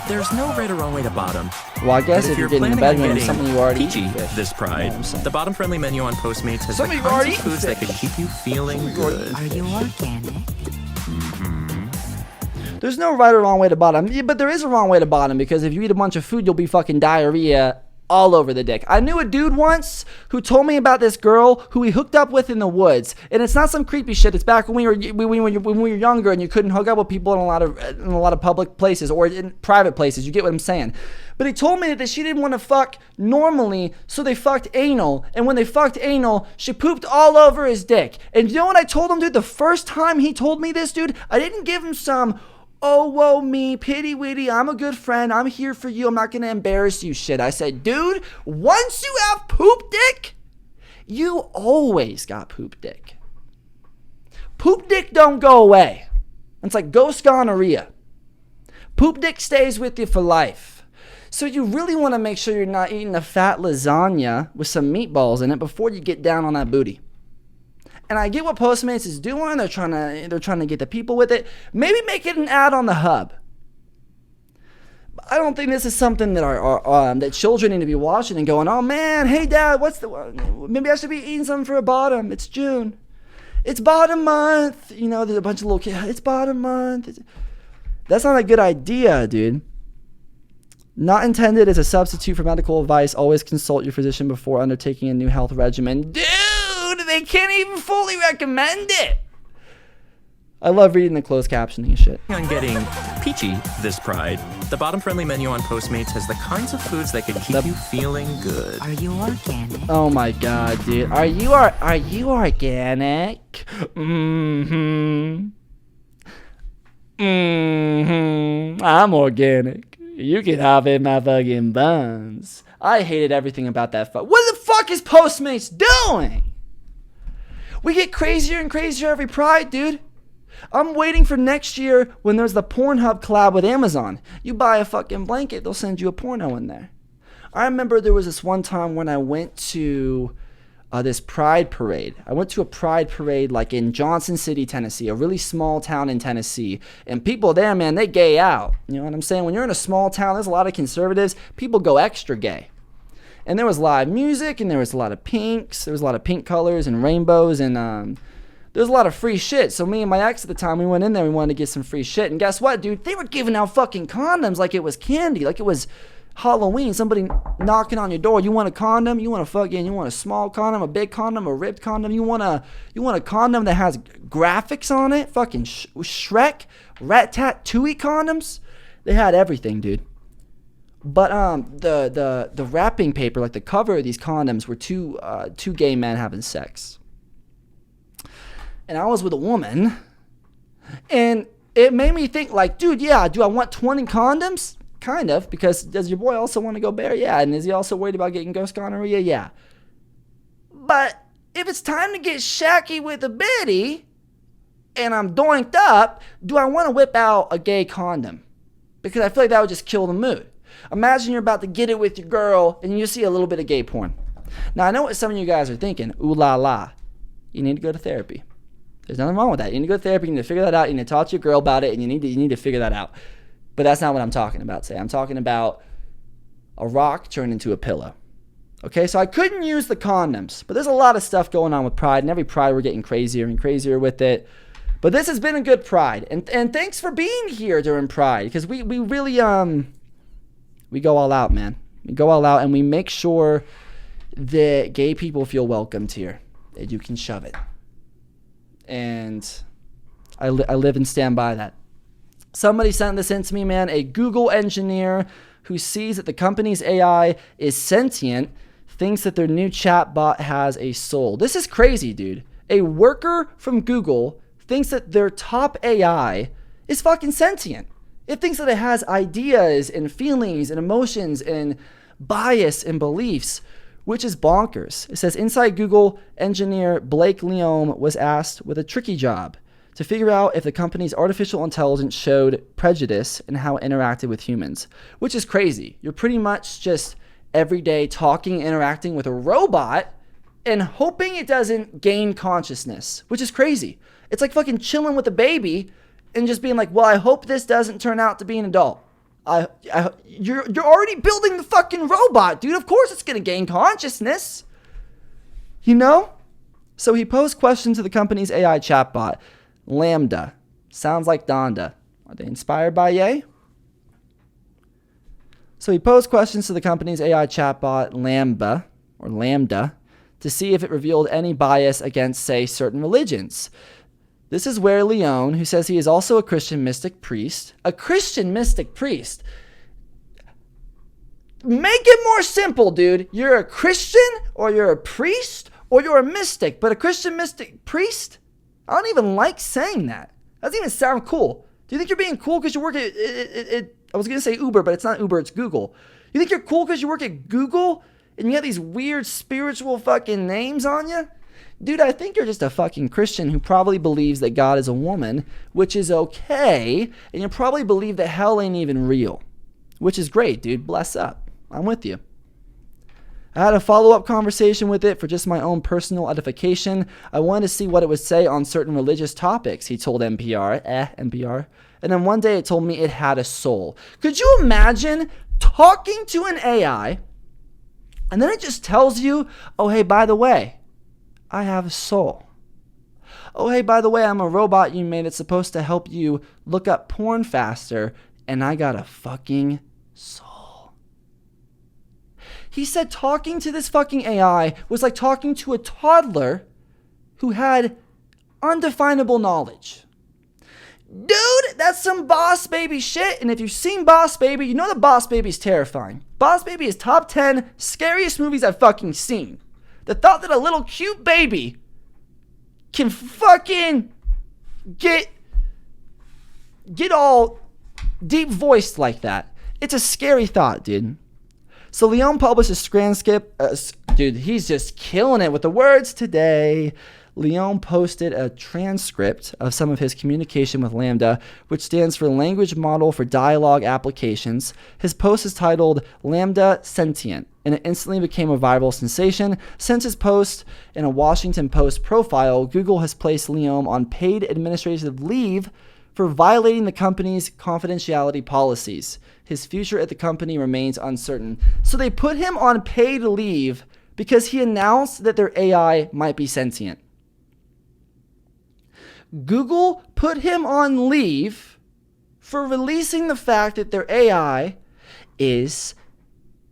There's no right or wrong way to bottom. Well, I guess But if you're you're getting in the planning on bedroom with getting something you already peachy eat fish. this You know what I'm Pride, saying? the bottom-friendly menu on Postmates has Something the you've already kinds of foods that eaten could keep you feeling good. Are you organic? There's no right or wrong way to bottom, yeah, but there is a wrong way to bottom because if you eat a bunch of food, you'll be fucking diarrhea all over the dick. I knew a dude once who told me about this girl who he hooked up with in the woods, and it's not some creepy shit. It's back when we were younger and you couldn't hook up with people in a lot of public places or in private places. You get what I'm saying? But he told me that she didn't want to fuck normally, so they fucked anal. And when they fucked anal, she pooped all over his dick. And you know what I told him, dude? The first time he told me this, dude, I didn't give him some, oh, whoa, me, pity witty, I'm a good friend, I'm here for you, I'm not gonna embarrass you shit. I said, dude, once you have poop dick, you always got poop dick. Poop dick don't go away. It's like ghost gonorrhea. Poop dick stays with you for life. So you really want to make sure you're not eating a fat lasagna with some meatballs in it before you get down on that booty. And I get what Postmates is doing. They're trying to get the people with it. Maybe make it an ad on the hub. I don't think this is something that that children need to be watching and going, oh man, hey dad, maybe I should be eating something for a bottom. It's June. It's bottom month. You know, there's a bunch of little kids. It's bottom month. That's not a good idea, dude. Not intended as a substitute for medical advice. Always consult your physician before undertaking a new health regimen. Dude, they can't even fully recommend it. I love reading the closed captioning and shit. On getting peachy this Pride, the bottom-friendly menu on Postmates has the kinds of foods that can keep you feeling good. Are you organic? Oh my god, dude. Are you organic? Mm-hmm. Mm-hmm. I'm organic. You can have in my fucking buns. I hated everything about that. What the fuck is Postmates doing? We get crazier and crazier every Pride, dude. I'm waiting for next year when there's the Pornhub collab with Amazon. You buy a fucking blanket, they'll send you a porno in there. I remember there was this one time when I went to this Pride parade. I went to a Pride parade like in Johnson City, Tennessee, a really small town in Tennessee. And people there, man, they gay out. You know what I'm saying? When you're in a small town, there's a lot of conservatives. People go extra gay. And there was live music, and there was a lot of pinks. There was a lot of pink colors and rainbows, and there was a lot of free shit. So me and my ex at the time, we went in there, we wanted to get some free shit. And guess what, dude? They were giving out fucking condoms like it was candy, like it was Halloween. Somebody knocking on your door. You want a condom? You want a small condom, a big condom, a ribbed condom? You want a condom that has graphics on it? Fucking Shrek, Rat-Tat-Tooey condoms? They had everything, dude. But the wrapping paper, like the cover of these condoms, were two gay men having sex. And I was with a woman, and it made me think, like, dude, yeah, do I want 20 condoms? Kind of, because does your boy also want to go bare? Yeah. And is he also worried about getting ghost gonorrhea? Yeah. But if it's time to get shacky with a biddy, and I'm doinked up, do I want to whip out a gay condom? Because I feel like that would just kill the mood. Imagine you're about to get it with your girl, and you see a little bit of gay porn. Now, I know what some of you guys are thinking. Ooh la la. You need to go to therapy. There's nothing wrong with that. You need to go to therapy. You need to figure that out. You need to talk to your girl about it, and you need to figure that out. But that's not what I'm talking about today. I'm talking about a rock turned into a pillow. Okay, so I couldn't use the condoms, but there's a lot of stuff going on with Pride, and every Pride we're getting crazier and crazier with it. But this has been a good Pride, and thanks for being here during Pride, because we really we go all out, man. We go all out, and we make sure that gay people feel welcomed here, that you can shove it. And I live and stand by that. Somebody sent this in to me, man. A Google engineer who sees that the company's AI is sentient thinks that their new chatbot has a soul. This is crazy, dude. A worker from Google thinks that their top AI is fucking sentient. It thinks that it has ideas and feelings and emotions and bias and beliefs, which is bonkers. It says, inside Google, engineer Blake Leome was asked with a tricky job to figure out if the company's artificial intelligence showed prejudice in how it interacted with humans, which is crazy. You're pretty much just every day talking, interacting with a robot and hoping it doesn't gain consciousness, which is crazy. It's like fucking chilling with a baby and just being like, well, I hope this doesn't turn out to be an adult. You're already building the fucking robot, dude. Of course it's going to gain consciousness. You know? So he posed questions to the company's AI chatbot, Lambda. Sounds like Donda. Are they inspired by Ye? So he posed questions to the company's AI chatbot, Lambda, to see if it revealed any bias against, say, certain religions. This is where Leone, who says he is also a Christian mystic priest, make it more simple, dude. You're a Christian, or you're a priest, or you're a mystic, but a Christian mystic priest? I don't even like saying that. That doesn't even sound cool. Do you think you're being cool because you work at I was going to say Uber, but it's not Uber, it's Google. You think you're cool because you work at Google and you have these weird spiritual fucking names on you? Dude, I think you're just a fucking Christian who probably believes that God is a woman, which is okay, and you probably believe that hell ain't even real, which is great, dude. Bless up. I'm with you. I had a follow-up conversation with it for just my own personal edification. I wanted to see what it would say on certain religious topics, he told NPR. NPR. And then one day it told me it had a soul. Could you imagine talking to an AI and then it just tells you, oh, hey, by the way, I have a soul. Oh, hey, by the way, I'm a robot you made that's supposed to help you look up porn faster, and I got a fucking soul. He said talking to this fucking AI was like talking to a toddler who had undefinable knowledge. Dude, that's some Boss Baby shit. And if you've seen Boss Baby, you know that Boss Baby's terrifying. Boss Baby is top 10 scariest movies I've fucking seen. The thought that a little cute baby can fucking get all deep voiced like that. It's a scary thought, dude. So Leon published a transcript. Dude, he's just killing it with the words today. Leon posted a transcript of some of his communication with LaMDA, which stands for Language Model for Dialogue Applications. His post is titled LaMDA Sentient, and it instantly became a viral sensation. Since his post in a Washington Post profile, Google has placed Leon on paid administrative leave for violating the company's confidentiality policies. His future at the company remains uncertain. So they put him on paid leave because he announced that their AI might be sentient. Google put him on leave for releasing the fact that their AI is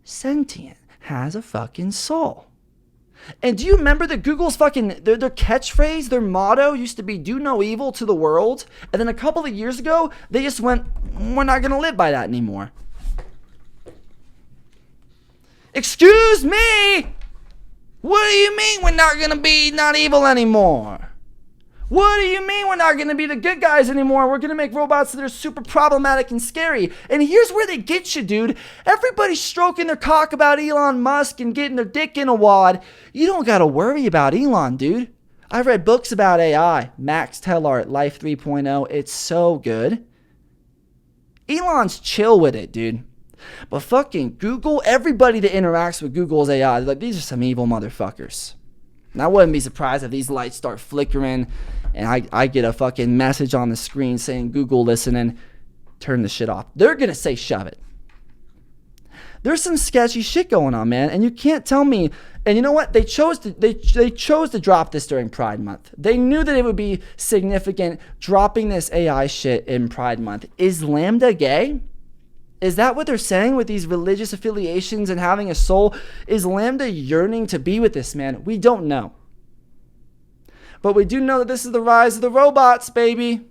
sentient, has a fucking soul. And do you remember that Google's fucking, their catchphrase, their motto used to be do no evil to the world? And then a couple of years ago, they just went, we're not going to live by that anymore. Excuse me? What do you mean we're not going to be not evil anymore? What do you mean we're not going to be the good guys anymore? We're going to make robots that are super problematic and scary. And here's where they get you, dude. Everybody's stroking their cock about Elon Musk and getting their dick in a wad. You don't got to worry about Elon, dude. I've read books about AI. Max Tellart, Life 3.0. It's so good. Elon's chill with it, dude. But fucking Google, everybody that interacts with Google's AI, they're like, these are some evil motherfuckers. And I wouldn't be surprised if these lights start flickering and I get a fucking message on the screen saying Google listening, turn the shit off. They're going to say shove it. There's some sketchy shit going on, man, and you can't tell me. And you know what? They chose to drop this during Pride Month. They knew that it would be significant dropping this AI shit in Pride Month. Is LaMDA gay? Is that what they're saying with these religious affiliations and having a soul? Is LaMDA yearning to be with this man? We don't know. But we do know that this is the rise of the robots, baby.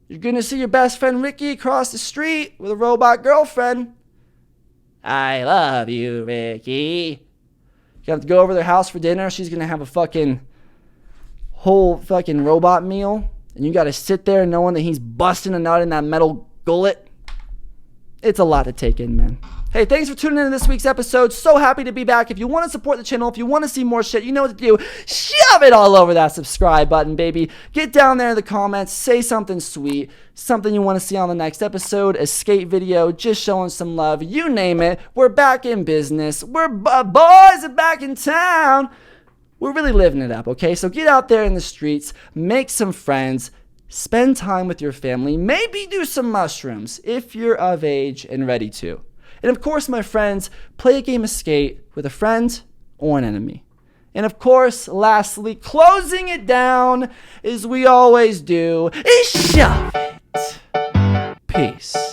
You're going to see your best friend Ricky across the street with a robot girlfriend. I love you, Ricky. You have to go over to their house for dinner. She's going to have a fucking whole fucking robot meal. And you got to sit there knowing that he's busting a nut in that metal gullet. It's a lot to take in, man. Hey, thanks for tuning in to this week's episode. So happy to be back. If you want to support the channel, if you want to see more shit, you know what to do. Shove it all over that subscribe button, baby. Get down there in the comments. Say something sweet. Something you want to see on the next episode. A skate video. Just showing some love. You name it. We're back in business. We're boys are back in town. We're really living it up, okay? So get out there in the streets. Make some friends. Spend time with your family. Maybe do some mushrooms if you're of age and ready to. And of course, my friends, play a game of skate with a friend or an enemy. And of course, lastly, closing it down, as we always do, is shove it. Peace.